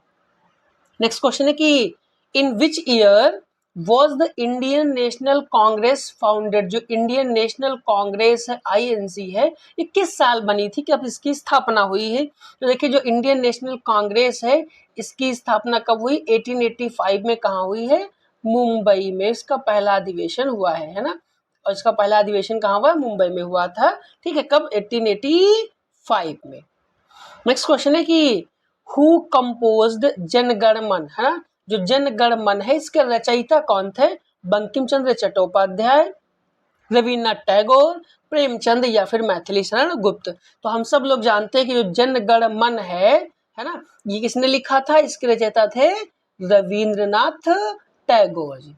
नेक्स्ट क्वेश्चन है कि in which year was the Indian National Congress founded. जो इंडियन नेशनल कांग्रेस है INC है, ये किस साल बनी थी, कब इसकी स्थापना हुई है? तो देखिए जो इंडियन नेशनल कांग्रेस है इसकी स्थापना कब हुई? 1885 में। कहाँ हुई है? मुंबई में इसका पहला अधिवेशन हुआ है ना। और इसका पहला अधिवेशन कहाँ हुआ? मुंबई में हुआ था। ठीक है, कब? 1885 में। नेक्स्ट क्वेश्चन है कि हु कंपोज्ड जनगण मन, है ना। जो जनगण मन है इसके रचयिता कौन थे? बंकिम चंद्र चट्टोपाध्याय, रविन्द्रनाथ टैगोर, प्रेमचंद या फिर मैथिली शरण गुप्त। तो हम सब लोग जानते हैं कि जो जनगण मन है ना, ये किसने लिखा था? इसके रचयिता थे रविन्द्रनाथ टैगोर जी।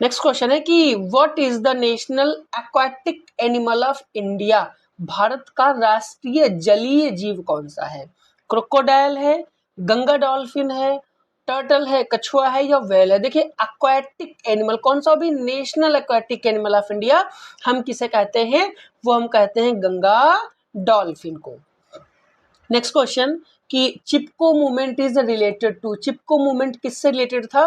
नेक्स्ट क्वेश्चन है कि what is the national aquatic animal of India. Bharat का राष्ट्रीय जलीय जीव कौन सा है? क्रोकोडाइल है, गंगा डॉल्फिन है, टर्टल है, कछुआ है या व्हेल है? देखिए एक्वाटिक एनिमल कौन सा भी national aquatic animal of India हम किसे कहते हैं? वो हम कहते हैं गंगा डॉल्फिन को। नेक्स्ट क्वेश्चन कि Chipko movement is related to. Chipko movement किससे रिलेटेड था?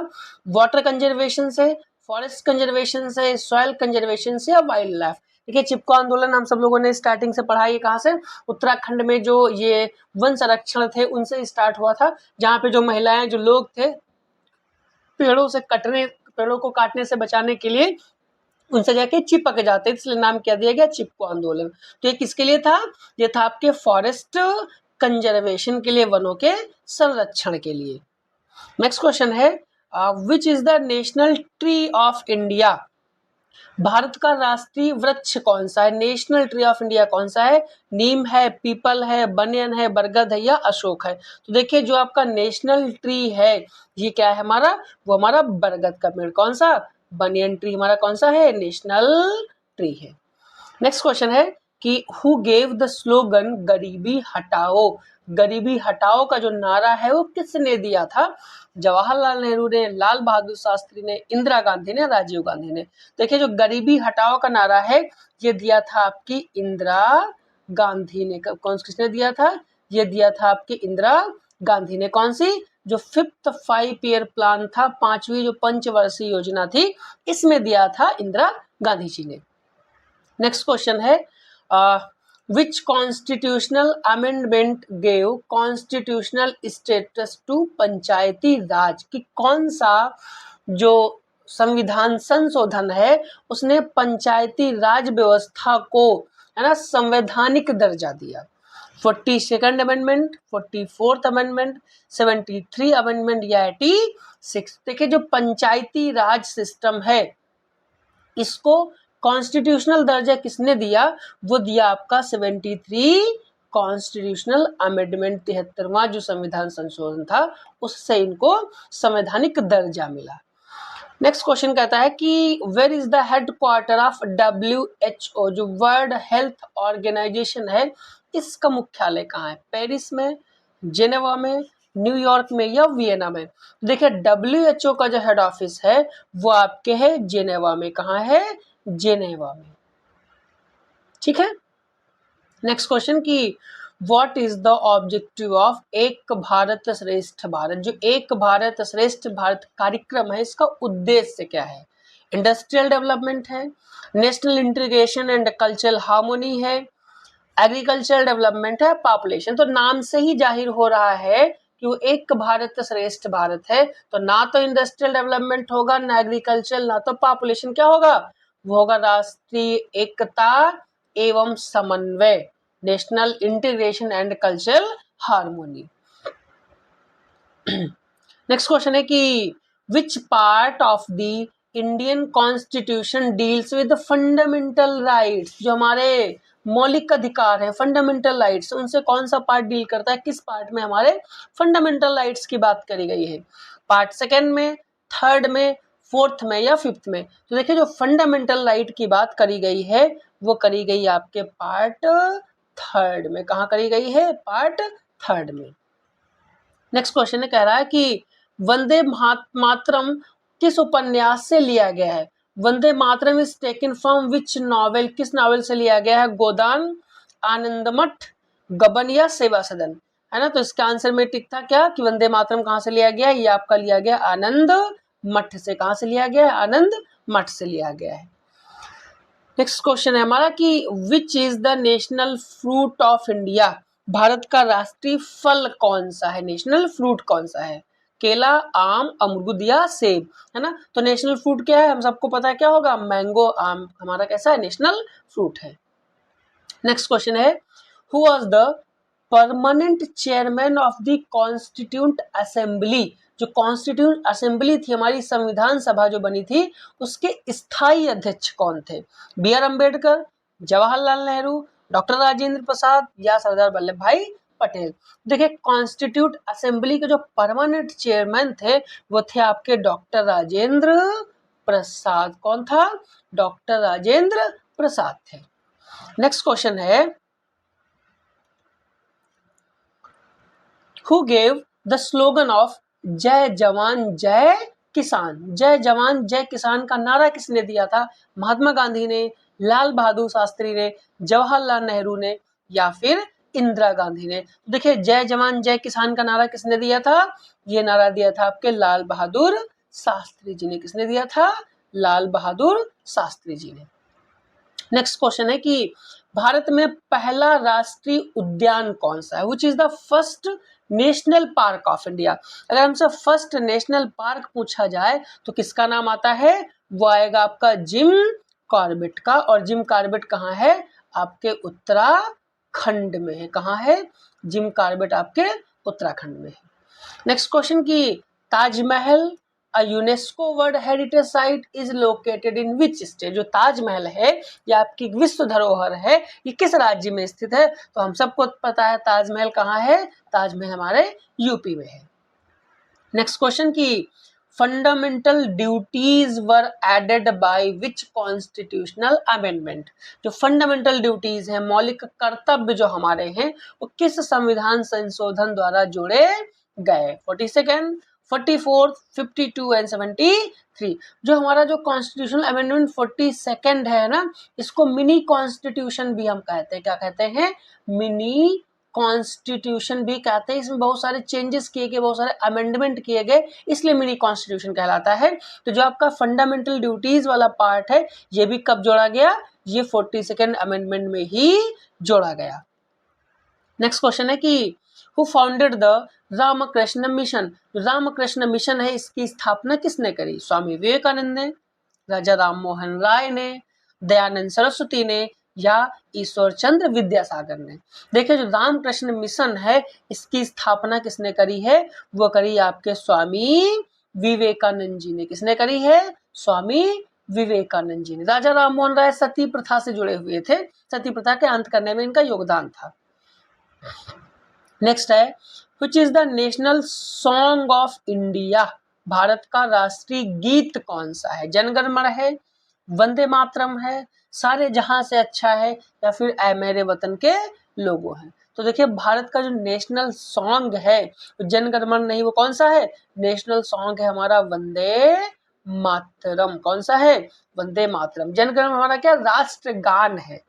वाटर कंजर्वेशन से, फॉरेस्ट कंजर्वेशन से, सॉइल कंजर्वेशन से या वाइल्ड लाइफ? देखिए चिपको आंदोलन हम सब लोगों ने स्टार्टिंग से पढ़ा है। कहाँ से? उत्तराखंड में जो ये वन संरक्षण थे उनसे स्टार्ट हुआ था, जहाँ पे जो महिलाएं, जो लोग थे, पेड़ों को काटने से बचाने के लिए उनसे जाके चिपक जाते, इसलिए नाम क्या दिया गया? चिपको आंदोलन। तो ये किसके लिए था? ये था आपके फॉरेस्ट कंजर्वेशन के लिए, वनों के संरक्षण के लिए। नेक्स्ट क्वेश्चन है which is the national tree of India. Bharat का राष्ट्रीय वृक्ष कौन सा है? नेशनल ट्री ऑफ इंडिया कौन सा है? नीम है, पीपल है, बनियन है, बरगद है या अशोक है? तो देखिए जो आपका नेशनल ट्री है ये क्या है हमारा? वो हमारा बरगद का पेड़। कौन सा? बनियन ट्री हमारा कौन सा है? नेशनल ट्री है। नेक्स्ट क्वेश्चन है कि हु गेव द स्लोगन गरीबी हटाओ। गरीबी हटाओ का जो नारा है वो किसने दिया था? जवाहरलाल नेहरू ने, लाल बहादुर शास्त्री ने, इंदिरा गांधी ने, राजीव गांधी ने। देखिए जो गरीबी हटाओ का नारा है ये दिया था आपकी इंदिरा गांधी ने। कौन किसने दिया था? ये दिया था आपकी इंदिरा गांधी ने। कौन सी? जो 5th 5 ईयर प्लान था, 5वीं जो पंचवर्षीय योजना थी, इसमें दिया था इंदिरा गांधी जी ने। नेक्स्ट क्वेश्चन है which constitutional amendment gave constitutional status to panchayati raj. कि कौन सा जो संविधान संशोधन है उसने पंचायती राज व्यवस्था को, है ना, संवैधानिक दर्जा दिया? 42nd amendment, 44th amendment, 73 amendment या 86? देखिए जो पंचायती राज सिस्टम है इसको कॉन्स्टिट्यूशनल दर्जा किसने दिया? वो दिया आपका 73 कॉन्स्टिट्यूशनल अमेंडमेंट, 73वां जो संविधान संशोधन था उससे इनको संवैधानिक दर्जा मिला। नेक्स्ट क्वेश्चन कहता है कि where is the headquarter of WHO। जो वर्ल्ड हेल्थ ऑर्गेनाइजेशन है इसका मुख्यालय कहाँ है? पेरिस में, जेनेवा में, न्यूयॉर्क में या वियना में? देखिए WHO का जो हेड ऑफिस है वो आपके है जेनेवा में। कहाँ है? जेनेवा में। ठीक है। नेक्स्ट क्वेश्चन की what is the objective of एक भारत श्रेष्ठ भारत। जो एक भारत श्रेष्ठ भारत कार्यक्रम है इसका उद्देश्य क्या है? इंडस्ट्रियल डेवलपमेंट है, national integration and cultural harmony है, एग्रीकल्चरल डेवलपमेंट है, पॉपुलेशन। तो नाम से ही जाहिर हो रहा है कि वो एक भारत श्रेष्ठ भारत है, तो ना तो इंडस्ट्रियल डेवलपमेंट होगा, ना एग्रीकल्चर, ना तो पॉपुलेशन। क्या होगा? वो होगा राष्ट्रीय एकता एवं समन्वय, national integration and cultural harmony. Next question है कि which part of the Indian constitution deals with fundamental rights. जो हमारे मौलिक अधिकार है, फंडामेंटल राइट्स, उनसे कौन सा पार्ट डील करता है? किस पार्ट में हमारे फंडामेंटल राइट्स की बात करी गई है? पार्ट 2 में, 3rd में, 4th में या 5th में? तो देखिए जो फंडामेंटल राइट की बात करी गई है वो करी गई आपके पार्ट 3rd में। कहाँ करी गई है? पार्ट 3rd में। नेक्स्ट क्वेश्चन है, कह रहा है कि वंदे मातरम किस उपन्यास से लिया गया है? Vande Mataram is taken from which novel. किस नॉवेल से लिया गया है? गोदान, आनंदमठ, गबन या सेवा सदन? है ना। तो इसका आंसर में टिक था क्या कि वंदे मातरम कहाँ से लिया गया है, ये आपका लिया गया आनंद मठ से। कहाँ से लिया गया है, आनंद मठ से लिया गया है। नेक्स्ट क्वेश्चन है हमारा कि which is the national fruit of India, Bharat का राष्ट्रीय फल कौन सा है, नेशनल फ्रूट कौन सा है, केला, आम, अमरूद या सेब, है ना। तो नेशनल फ्रूट क्या है, हम सबको पता है क्या होगा, मैंगो, आम हमारा कैसा है, नेशनल फ्रूट है। नेक्स्ट क्वेश्चन है who was the permanent chairman of the constituent assembly, जो कॉन्स्टिट्यूंट असेंबली थी हमारी संविधान सभा जो बनी थी, उसके स्थायी अध्यक्ष कौन थे, B R Ambedkar, Jawaharlal Nehru, doctor Rajendra Prasad या सरदार वल्लभ भाई पटेल। देखिए कॉन्स्टिट्यूट असेंबली के जो परमानेंट चेयरमैन थे वो थे आपके डॉक्टर राजेंद्र प्रसाद। कौन था, डॉक्टर राजेंद्र प्रसाद थे। नेक्स्ट क्वेश्चन है who gave the slogan of जय जवान जय किसान, जय जवान जय किसान का नारा किसने दिया था, महात्मा गांधी ने, लाल बहादुर शास्त्री ने, जवाहरलाल नेहरू ने या फिर इंदिरा गांधी ने। देखिए जय जवान जय किसान का नारा किसने दिया था, ये नारा दिया था आपके लाल बहादुर शास्त्री जी ने। किसने दिया था, लाल बहादुर शास्त्री जी ने। नेक्स्ट क्वेश्चन है कि भारत में पहला राष्ट्रीय उद्यान कौन सा है, which is the first national park of India. अगर हमसे फर्स्ट नेशनल पार्क पूछा जाए तो किसका नाम आता है, वो आएगा आपका जिम कॉर्बेट का। और जिम कॉर्बेट कहाँ है, आपके उत्तराखंड में है। कहाँ है, जिम कॉर्बेट आपके उत्तराखंड में है। नेक्स्ट क्वेश्चन की Taj Mahal a UNESCO world heritage site is located in which state, जो ताजमहल है ये आपकी विश्व धरोहर है, ये किस राज्य में स्थित है, तो हम सबको पता है ताजमहल कहाँ है, ताजमहल हमारे यूपी में है। नेक्स्ट क्वेश्चन की fundamental duties were added by which constitutional amendment, जो फंडामेंटल ड्यूटीज हैं, मौलिक कर्तव्य जो हमारे हैं, वो किस संविधान संशोधन द्वारा जोड़े गए, 42nd, 44th, 52 एंड 73। जो हमारा जो कॉन्स्टिट्यूशनल अमेंडमेंट 42nd है ना, इसको मिनी कॉन्स्टिट्यूशन भी हम कहते हैं। क्या कहते हैं, मिनी कॉन्स्टिट्यूशन भी कहते हैं। इसमें बहुत सारे चेंजेस किए गए, बहुत सारे अमेंडमेंट किए गए, इसलिए मिनी कॉन्स्टिट्यूशन कहलाता है। तो जो आपका फंडामेंटल ड्यूटीज वाला पार्ट है ये भी कब जोड़ा गया, ये 42nd अमेंडमेंट में ही जोड़ा गया। नेक्स्ट क्वेश्चन है कि who founded the Ramakrishna Mission, Ramakrishna Mission है इसकी स्थापना किसने करी, स्वामी विवेकानंद ने, राजा राम मोहन राय ने, दयानंद सरस्वती ने या ईश्वर चंद्र विद्यासागर ने। देखिए जो रामकृष्ण मिशन है इसकी स्थापना किसने करी है, वो करी आपके स्वामी विवेकानंद जी ने। किसने करी है, स्वामी विवेकानंद जी ने। राजा राम मोहन राय सती प्रथा से जुड़े हुए थे, सती प्रथा के अंत करने में इनका योगदान था। नेक्स्ट है which is the national song of India, Bharat का राष्ट्रीय गीत कौन सा है, जनगण मन है, वंदे मातरम है, सारे जहां से अच्छा है या फिर ऐ मेरे वतन के लोगों हैं। तो देखिए भारत का जो नेशनल सॉन्ग है जनगण मन नहीं, वो कौन सा है, नेशनल सॉन्ग है हमारा वंदे मातरम। कौन सा है, वंदे मातरम। जनगण मन हमारा क्या राष्ट्रगान है,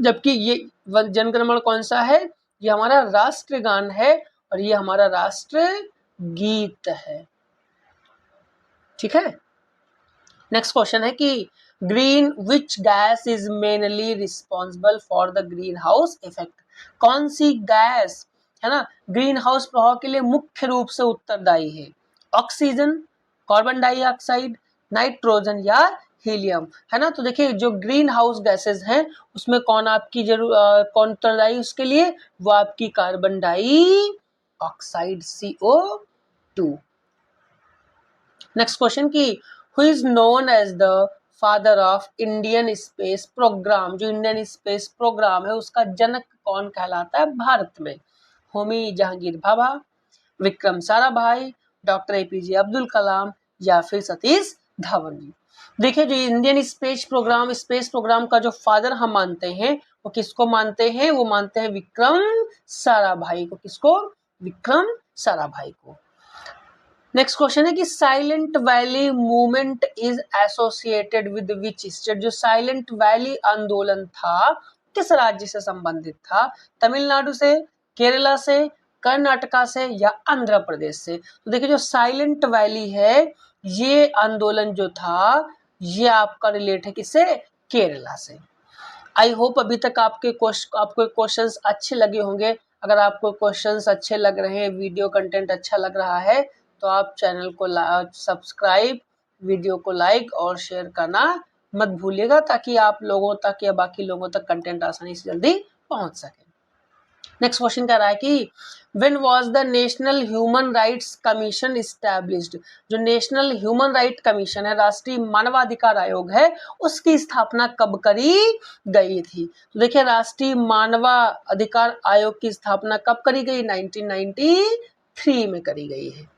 जबकि ये जनगण मन कौन सा है, ये हमारा राष्ट्रगान है और ये हमारा राष्ट्र गीत है। ठीक है। नेक्स्ट क्वेश्चन है कि green which gas is mainly responsible for the green house effect, कौन सी गैस है ना ग्रीन हाउस प्रभाव के लिए मुख्य रूप से उत्तरदायी है, ऑक्सीजन, कार्बन डाइऑक्साइड, नाइट्रोजन या हीलियम, है ना। तो देखिए जो ग्रीन हाउस गैसेस हैं उसमें कौन आपकी कौन उत्तरदायी उसके लिए, वो आपकी carbon dioxide CO2। Next question की who is known as the father of Indian space programme, जो इंडियन स्पेस प्रोग्राम है उसका जनक कौन कहलाता है भारत में, होमी जहांगीर भाभा, विक्रम साराभाई, डॉक्टर APJ अब्दुल कलाम या फिर सतीश धवन जी। देखिए जो इंडियन स्पेस प्रोग्राम का जो फादर हम मानते हैं वो किसको मानते हैं, वो मानते हैं विक्रम साराभाई को। किसको, विक्रम साराभाई को। नेक्स्ट क्वेश्चन है कि silent valley movement is associated with which state, जो साइलेंट वैली आंदोलन था किस राज्य से संबंधित था, तमिलनाडु से, केरला से, कर्नाटका से या आंध्र प्रदेश से? तो देखिए जो साइलेंट वैली है ये आंदोलन जो था ये आपका रिलेट है किससे? केरला से। आई होप अभी तक आपको क्वेश्चंस अच्छे लगे होंगे। अगर आपको क्वेश्चंस अच्छे लग रहे हैं, वीडियो कंटेंट अच्छा लग रहा है तो आप चैनल को सब्सक्राइब, वीडियो को लाइक और शेयर करना मत भूलिएगा ताकि आप लोगों तक या बाकी लोगों तक कंटेंट आसानी से जल्दी पहुंच सके। नेक्स्ट क्वेश्चन कह रहा है कि when was the national human rights commission established? जो नेशनल ह्यूमन राइट कमीशन है, राष्ट्रीय मानवाधिकार आयोग है, उसकी स्थापना कब करी गई थी? तो देखिए राष्ट्रीय मानवाधिकार आयोग की स्थापना कब करी गई? 1993 में करी गई है।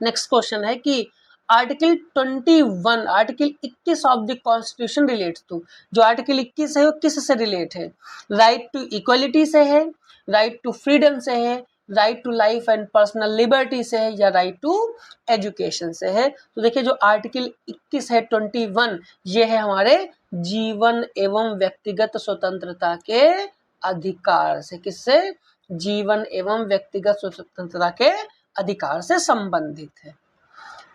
नेक्स्ट क्वेश्चन है कि article 21, article 21 of the constitution relates to? जो आर्टिकल 21 है वो किस से रिलेट है? राइट टू इक्वलिटी से है, राइट टू फ्रीडम से है, right to life and personal liberty से है या राइट टू एजुकेशन से है? तो देखिए जो आर्टिकल 21 है 21 ये है हमारे जीवन एवं व्यक्तिगत स्वतंत्रता के अधिकार से। किससे? जीवन एवं व्यक्तिगत स्वतंत्रता के अधिकार से संबंधित है।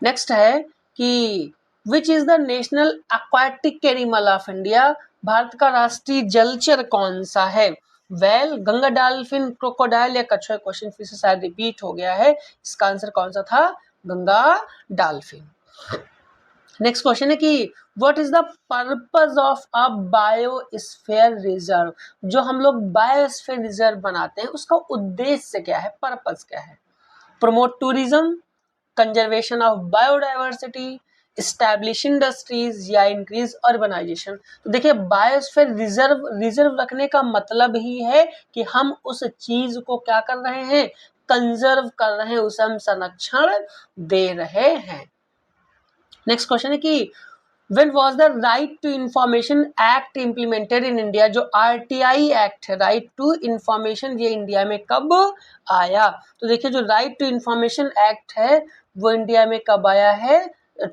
नेक्स्ट है कि which is the national aquatic animal of India? Bharat का राष्ट्रीय जलचर कौन सा है? वेल, गंगा डॉल्फिन, क्रोकोडाइल या कछुआ? क्वेश्चन फिर से शायद रिपीट हो गया है। इसका आंसर कौन सा था? गंगा डॉल्फिन। नेक्स्ट क्वेश्चन है कि what is the purpose of a biosphere reserve? जो हम लोग बायोस्फीयर रिजर्व बनाते हैं उसका उद्देश्य क्या है, पर्पस क्या है? Promote tourism, conservation of biodiversity, establish industries या इंक्रीज अर्बनाइजेशन? तो देखिए बायोस्फीयर रिजर्व रखने का मतलब ही है कि हम उस चीज को क्या कर रहे हैं? कंजर्व कर रहे हैं, उसे हम संरक्षण दे रहे हैं। नेक्स्ट क्वेश्चन है कि When was the Right to Information Act implemented in India? जो RTI एक्ट है, राइट टू इंफॉर्मेशन, ये इंडिया में कब आया? तो देखिए जो राइट टू इंफॉर्मेशन एक्ट है वो इंडिया में कब आया है?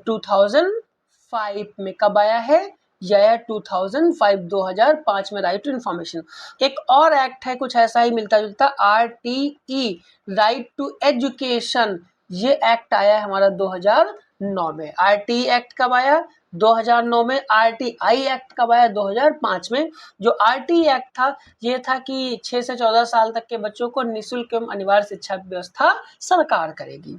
2005 में। कब आया है? यह 2005 में राइट टू इंफॉर्मेशन। एक और एक्ट है कुछ ऐसा ही मिलता जुलता, RTE, राइट टू एजुकेशन, ये एक्ट आया है हमारा 2009 में। RTE एक्ट कब आया? 2009 में। RTI एक्ट कब आया? 2005 में। जो RTI एक्ट था ये था कि 6 से 14 साल तक के बच्चों को निःशुल्क एवं अनिवार्य शिक्षा व्यवस्था सरकार करेगी।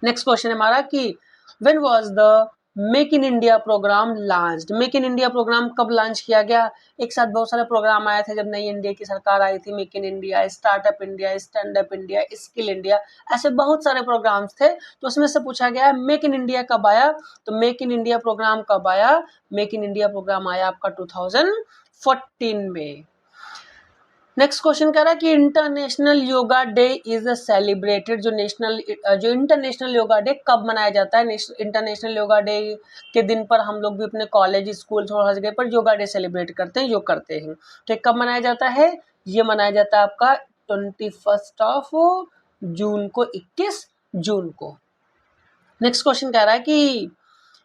नेक्स्ट क्वेश्चन है हमारा कि when was the make in India programme launched? Make in India programme कब लॉन्च किया गया? एक साथ बहुत सारे प्रोग्राम आए थे जब नई इंडिया की सरकार आई थी। Make in India, startup India, stand up India, skill India, ऐसे बहुत सारे प्रोग्राम्स थे। तो उसमें से पूछा गया मेक इन इंडिया कब आया? तो मेक इन इंडिया प्रोग्राम कब आया? मेक इन इंडिया प्रोग्राम आया आपका 2014 में। नेक्स्ट क्वेश्चन कह रहा है कि international yoga day is celebrated? जो इंटरनेशनल योगा डे कब मनाया जाता है? इंटरनेशनल योगा डे के दिन पर हम लोग भी अपने कॉलेज, स्कूल, हर जगह पर योगा डे सेलिब्रेट करते हैं, योग करते हैं। तो कब मनाया जाता है? ये मनाया जाता है आपका 21 जून को, 21 जून को। नेक्स्ट क्वेश्चन कह रहा है कि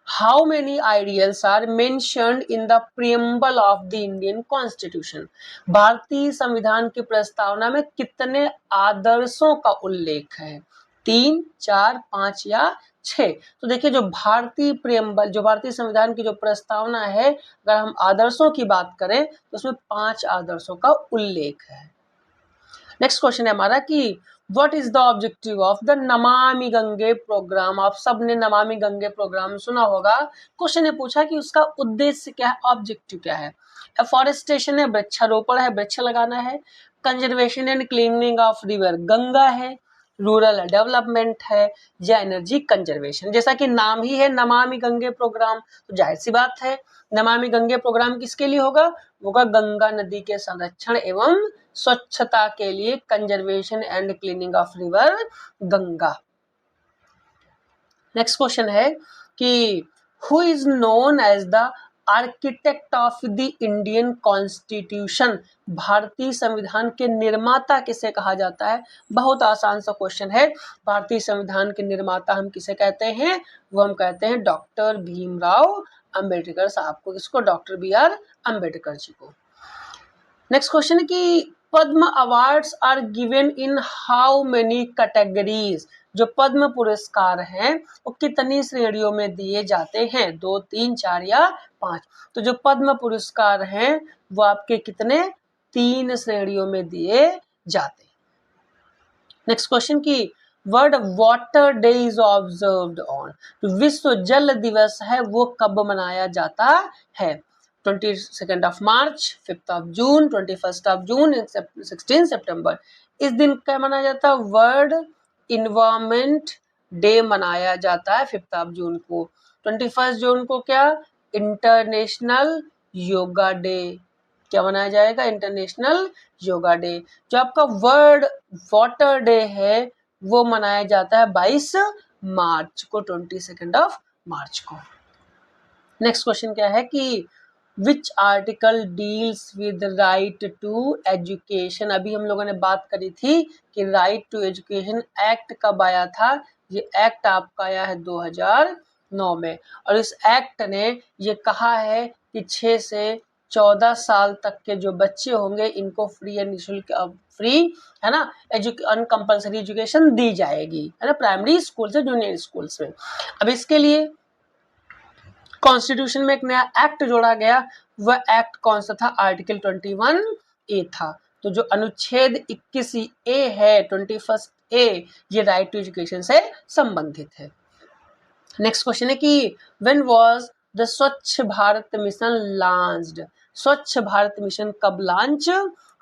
How many ideals are mentioned in the preamble of the Indian Constitution? भारतीय संविधान की प्रस्तावना में कितने आदर्शों का उल्लेख है? 3, 4, 5 या 6? तो देखिए जो भारतीय प्रियम्बल, जो भारतीय संविधान की जो प्रस्तावना है, अगर हम आदर्शों की बात करें तो उसमें 5 आदर्शों का उल्लेख है। नेक्स्ट क्वेश्चन है हमारा कि what is the objective of the Namami Gange programme? आप सबने नमामि गंगे प्रोग्राम सुना होगा। क्वेश्चन ने पूछा कि उसका उद्देश्य क्या है, ऑब्जेक्टिव क्या है? एफॉरेस्टेशन है, वृक्षारोपण है, वृक्ष लगाना है, conservation and cleaning of river Ganga है, रूरल डेवलपमेंट है या एनर्जी कंजर्वेशन? जैसा कि नाम ही है नमामि गंगे प्रोग्राम, तो जाहिर सी बात है नमामि गंगे प्रोग्राम किसके लिए होगा गंगा नदी के संरक्षण एवं स्वच्छता के लिए, conservation and cleaning of river Ganga. Next question है कि who is known as the architect of the Indian constitution? भारतीय संविधान के निर्माता किसे कहा जाता है? बहुत आसान सा क्वेश्चन है। भारतीय संविधान के निर्माता हम किसे कहते हैं? वो हम कहते हैं डॉक्टर भीमराव अंबेडकर साहब को। किसको? डॉक्टर BR अंबेडकर जी को। नेक्स्ट क्वेश्चन है कि Padma awards are given in how many categories? जो पद्म पुरस्कार हैं वो कितनी श्रेणियों में दिए जाते हैं? 2, 3, 4 या 5? तो जो पद्म पुरस्कार हैं वो आपके कितने? 3 श्रेणियों में दिए जाते हैं। नेक्स्ट क्वेश्चन की word water day is observed on? विश्व जल दिवस है वो कब मनाया जाता है? 22 of March, 5 of June, 21 of June, 16 सितंबर। इस दिन क्या मनाया जाता है? वर्ल्ड इन्वायरमेंट डे मनाया जाता है 5 ऑफ जून को। 21 जून को क्या? International yoga day. क्या मनाया जाएगा? International yoga day. जो आपका वर्ल्ड वाटर डे है वो मनाया जाता है 22 मार्च को, 22 ऑफ मार्च को। नेक्स्ट क्वेश्चन क्या है कि which article deals with right to education? अभी हम लोगों ने बात करी थी कि राइट टू एजुकेशन एक्ट कब आया था। ये एक्ट आपका आया है 2009 में, और इस एक्ट ने ये कहा है कि 6 से 14 साल तक के जो बच्चे होंगे इनको फ्री एंड निःशुल्क, फ्री है ना, अनकंपल्सरी एजुकेशन दी जाएगी, है ना, प्राइमरी स्कूल से जूनियर स्कूल्स में। अब इसके लिए कॉन्स्टिट्यूशन में एक नया एक्ट जोड़ा गया। वह एक्ट कौन सा था? आर्टिकल 21A था। तो जो अनुच्छेद 21A है, 21A, ये राइट टू एजुकेशन से संबंधित है। नेक्स्ट क्वेश्चन है कि व्हेन वाज द स्वच्छ भारत मिशन लॉन्च्ड? स्वच्छ भारत मिशन कब लॉन्च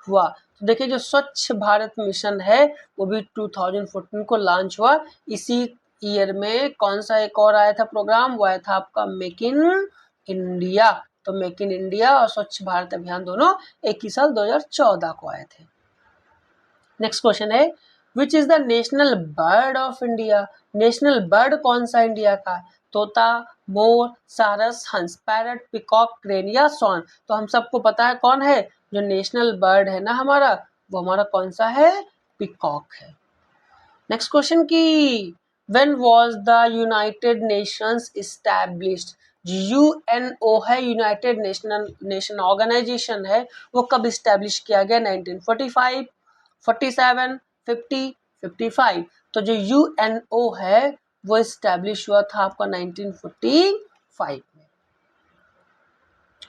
हुआ? तो देखिए जो स्वच्छ भारत मिशन है वो भी 2014 को लॉन्च हुआ। इसी ईयर में कौन सा एक और आया था प्रोग्राम? वो आया था आपका मेक इन इंडिया। तो मेक इन इंडिया और स्वच्छ भारत अभियान दोनों एक ही साल 2014 को आए थे। नेक्स्ट क्वेश्चन है which is the national bird of India? National bird कौन सा इंडिया का? तोता, मोर, सारस, हंस, पैरट, पिकॉक, क्रेन या सॉन? तो हम सबको पता है कौन है जो नेशनल बर्ड है ना हमारा, वो हमारा कौन सा है? पिकॉक है। नेक्स्ट क्वेश्चन की when was the United Nations established? UNO है, यूनाइटेड नेशन ऑर्गेनाइजेशन है, वो कब एस्टैब्लिश किया गया? 1945, 47, 50, 55। तो जो यूएनओ है वो एस्टैब्लिश हुआ था आपका 1945 में।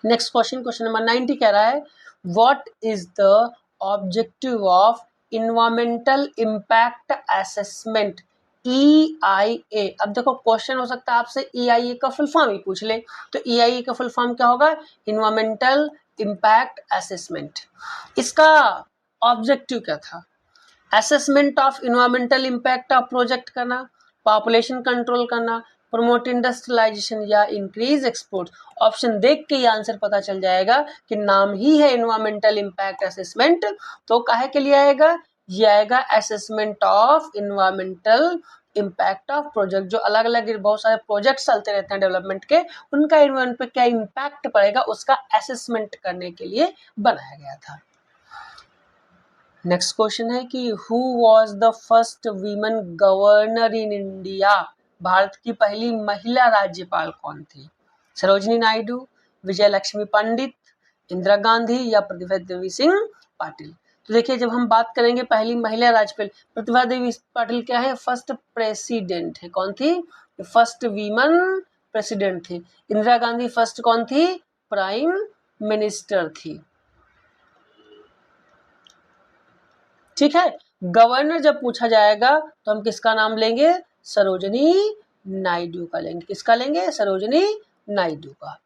नेक्स्ट क्वेश्चन, क्वेश्चन नंबर 90 कह रहा है what is the objective of environmental impact assessment EIA? अब देखो क्वेश्चन हो सकता है आपसे EIA का फुल फॉर्म ही पूछ ले। तो EIA का फुल फॉर्म क्या होगा? Environmental impact assessment. इसका ऑब्जेक्टिव क्या था? Assessment of environmental impact of project करना, पॉपुलेशन कंट्रोल करना, प्रमोट इंडस्ट्रियलाइजेशन या इंक्रीज एक्सपोर्ट? ऑप्शन देख के ये आंसर पता चल जाएगा कि नाम ही है इन्वायरमेंटल इम्पैक्ट असेसमेंट, तो काहे के लिए आएगा? ये आएगा assessment of environmental impact of project. जो अलग अलग बहुत सारे प्रोजेक्ट्स चलते रहते हैं डेवलपमेंट के, उनका इन्वायरमेंट पे क्या इम्पैक्ट पड़ेगा उसका असेसमेंट करने के लिए बनाया गया था। नेक्स्ट क्वेश्चन है कि who was the first women governor in India? Bharat की पहली महिला राज्यपाल कौन थी? सरोजिनी नायडू, विजय लक्ष्मी पंडित, इंदिरा गांधी या प्रतिभा देवी सिंह पाटिल? तो देखिए जब हम बात करेंगे पहली महिला राज्यपाल, प्रतिभा देवी पाटिल क्या है? फर्स्ट प्रेसिडेंट है। कौन थी? फर्स्ट वीमेन प्रेसिडेंट थी। इंदिरा गांधी फर्स्ट कौन थी? प्राइम मिनिस्टर थी। ठीक है, गवर्नर जब पूछा जाएगा तो हम किसका नाम लेंगे? सरोजिनी नायडू का लेंगे। किसका लेंगे? सरोजिनी नायडू का।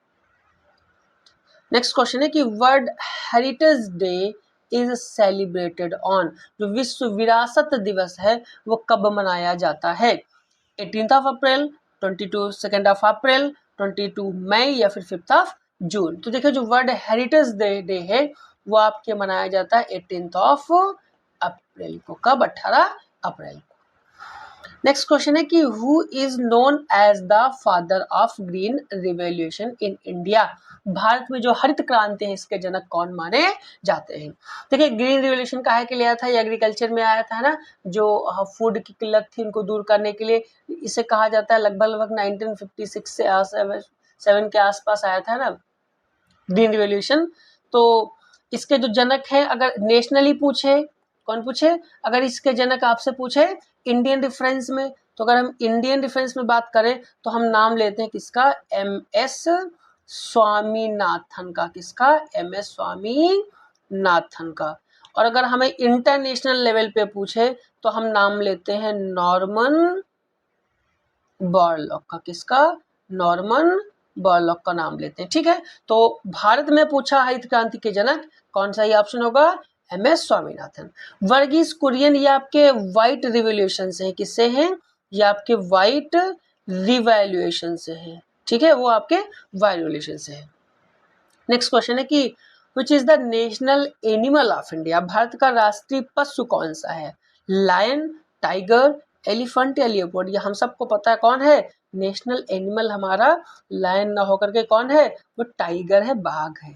नेक्स्ट क्वेश्चन है कि world heritage day is celebrated on? जो विश्व विरासत दिवस है वो कब मनाया जाता है? 18 अप्रैल, 22 अप्रैल, 22 मई या फिर 5 जून? तो देखिए जो वर्ल्ड हेरिटेज डे है वो आपके मनाया जाता है 18 अप्रैल को। कब? 18 अप्रैल को। नेक्स्ट क्वेश्चन है कि who is known as the father of green revolution in India? भारत में जो हरित क्रांति है इसके जनक कौन माने जाते हैं? देखिए ग्रीन रिवॉल्यूशन काहे के लिए आया था? ये एग्रीकल्चर में आया था ना, जो फूड की किल्लत थी उनको दूर करने के लिए। इसे कहा जाता है लगभग 1956 से 7 के आसपास आया था ना ग्रीन रिवॉल्यूशन। तो इसके जो जनक हैं, अगर नेशनली पूछे, कौन पूछे, अगर इसके जनक आपसे पूछे इंडियन रेफरेंस में, तो अगर हम इंडियन रेफरेंस में बात करें तो हम नाम लेते हैं किसका, MS स्वामीनाथन का, किसका, MS स्वामीनाथन का। और अगर हमें इंटरनेशनल लेवल पे पूछे तो हम नाम लेते हैं नॉर्मन बोरलॉग का, किसका, नॉर्मन बोरलॉग का नाम लेते हैं। ठीक है, तो भारत में पूछा हरित क्रांति के जनक, कौन सा ही ऑप्शन होगा, MS स्वामीनाथन। वर्गीज कुरियन, ये आपके व्हाइट रिवॉल्यूशन से है, किससे हैं, ये आपके व्हाइट रिवॉल्यूशन से है। ठीक है, वो आपके व्हाइट रिवॉल्यूशन से है। नेक्स्ट क्वेश्चन है कि which is the national animal of India, Bharat का राष्ट्रीय पशु कौन सा है, लायन, टाइगर, एलिफेंट या लियोपार्ड। ये हम सबको पता है कौन है, नेशनल एनिमल हमारा लायन ना होकर के कौन है, वो टाइगर है, बाघ है।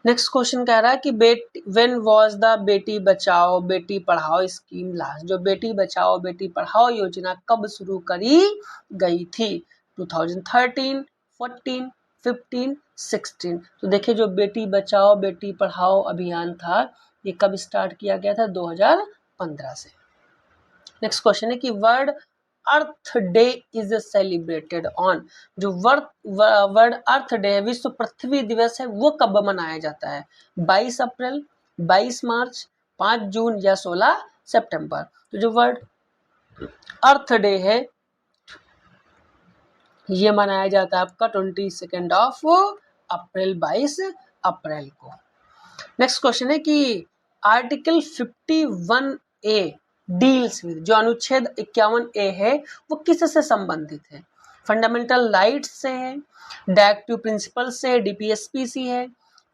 नेक्स्ट क्वेश्चन कह रहा है कि when was the Beti Bachao Beti Padhao scheme last, जो बेटी बचाओ बेटी पढ़ाओ योजना कब शुरू करी गई थी, 2013, 14, 15, 16। तो देखिए जो बेटी बचाओ बेटी पढ़ाओ अभियान था, ये कब स्टार्ट किया गया था, 2015 से। नेक्स्ट क्वेश्चन है कि world earth day is celebrated on, जो वर्ल्ड अर्थ डे है, विश्व पृथ्वी दिवस है, वो कब मनाया जाता है, 22 अप्रैल, 22 मार्च, 5 जून या 16 सितंबर। तो जो वर्ल्ड अर्थ डे है ये मनाया जाता है आपका 22 अप्रैल, 22 अप्रैल को। नेक्स्ट क्वेश्चन है कि आर्टिकल 51A डील्स विद, जो अनुच्छेद 51A है वो किससे संबंधित है, फंडामेंटल राइट्स से है, डायरेक्टिव प्रिंसिपल से, DPSP से है,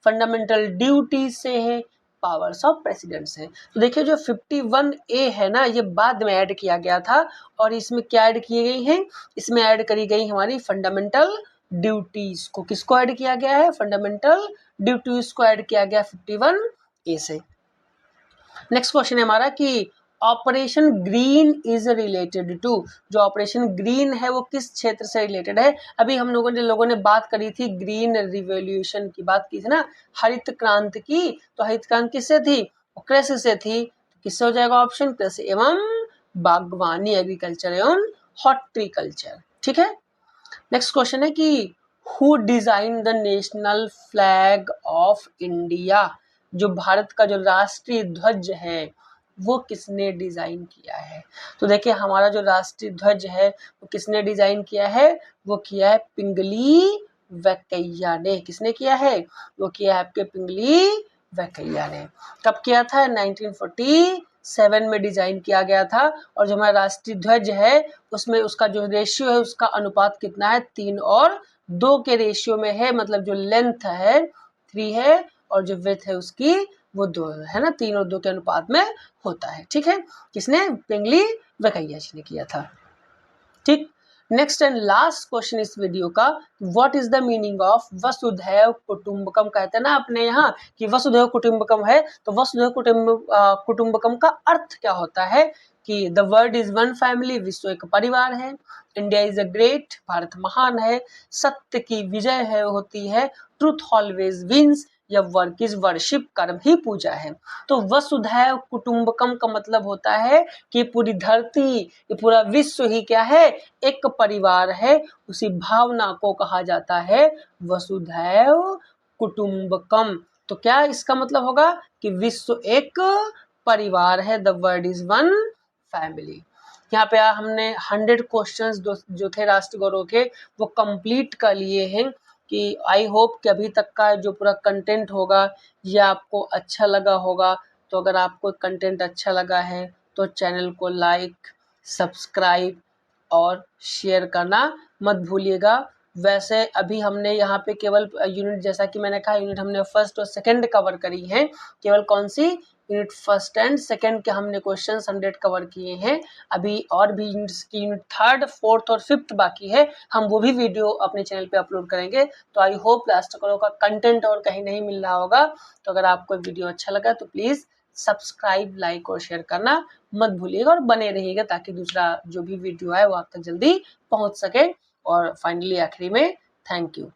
फंडामेंटल ड्यूटी से है, पावर्स ऑफ प्रेसिडेंट से। तो देखिए जो 51A है ना, ये बाद में ऐड किया गया था, और इसमें क्या ऐड की गई है, इसमें ऐड करी गई हमारी फंडामेंटल ड्यूटीज को, किसको ऐड किया गया है, फंडामेंटल ड्यूटीज को ऐड किया गया 51A से। नेक्स्ट क्वेश्चन है हमारा कि operation green is related to, जो ऑपरेशन ग्रीन है वो किस क्षेत्र से रिलेटेड है। अभी हम लोगों ने बात करी थी ग्रीन रिवॉल्यूशन की, बात की थी ना, हरित क्रांति की, तो हरित क्रांति किससे थी, कृषि से थी, किससे हो जाएगा ऑप्शन, कृषि एवं बागवानी, एग्रीकल्चर एवं हॉर्टिकल्चर। ठीक है, नेक्स्ट क्वेश्चन है कि who design the national flag of India, जो भारत का जो राष्ट्रीय ध्वज है वो किसने डिजाइन किया है। तो देखिए हमारा जो राष्ट्रीय ध्वज है वो किसने डिजाइन किया है, वो किया है पिंगली वेंकैया ने। किसने किया है, वो किया है आपके पिंगली वेंकैया ने। कब किया था, 1947 में डिजाइन किया गया था। और जो हमारा राष्ट्रीय ध्वज है उसमें उसका जो रेशियो है, उसका अनुपात कितना है, 3 और 2 के रेशियो में है, मतलब जो लेंथ है 3 है और जो विड्थ है उसकी वो 2 है ना, 3 और 2 के अनुपात में होता है। ठीक है, किसने, पिंगली वेंकैया जी ने किया था। ठीक, नेक्स्ट एंड लास्ट क्वेश्चन इस वीडियो का, what is the meaning of वसुधैव कुटुंबकम। कहते हैं ना अपने यहाँ कि वसुधैव कुटुंबकम है, तो वसुधैव कुटुंबकम का अर्थ क्या होता है कि the world is one family, विश्व एक परिवार है, India is a great, Bharat महान है, सत्य की विजय है होती है, ट्रूथ ऑलवेज विंस, या वर्क इज वर्शिप, कर्म ही पूजा है। तो वसुधैव कुटुंबकम का मतलब होता है कि पूरी धरती, ये पूरा विश्व ही क्या है, एक परिवार है, उसी भावना को कहा जाता है वसुधैव कुटुंबकम। तो क्या इसका मतलब होगा कि विश्व एक परिवार है, the world is one family. यहाँ पे हमने 100 क्वेश्चंस जो थे राष्ट्रीय गौरव के वो कंप्लीट कर लिए हैं। कि आई होप कि अभी तक का जो पूरा कंटेंट होगा ये आपको अच्छा लगा होगा। तो अगर आपको कंटेंट अच्छा लगा है तो चैनल को लाइक, सब्सक्राइब और शेयर करना मत भूलिएगा। वैसे अभी हमने यहाँ पे केवल यूनिट, जैसा कि मैंने कहा, यूनिट हमने फर्स्ट और सेकंड कवर करी है। केवल कौन सी, यूनिट फर्स्ट एंड सेकंड के हमने क्वेश्चन 100 कवर किए हैं। अभी और भी यूनिट्स की यूनिट थर्ड, फोर्थ और फिफ्थ बाकी है, हम वो भी वीडियो अपने चैनल पे अपलोड करेंगे। तो आई होप लास्ट करो का कंटेंट और कहीं नहीं मिल रहा होगा। तो अगर आपको वीडियो अच्छा लगा तो प्लीज़ सब्सक्राइब, लाइक और शेयर करना मत भूलिएगा और बने रहिएगा ताकि दूसरा जो भी वीडियो है वो आप तक जल्दी पहुंच सके। और फाइनली आखिरी में थैंक यू।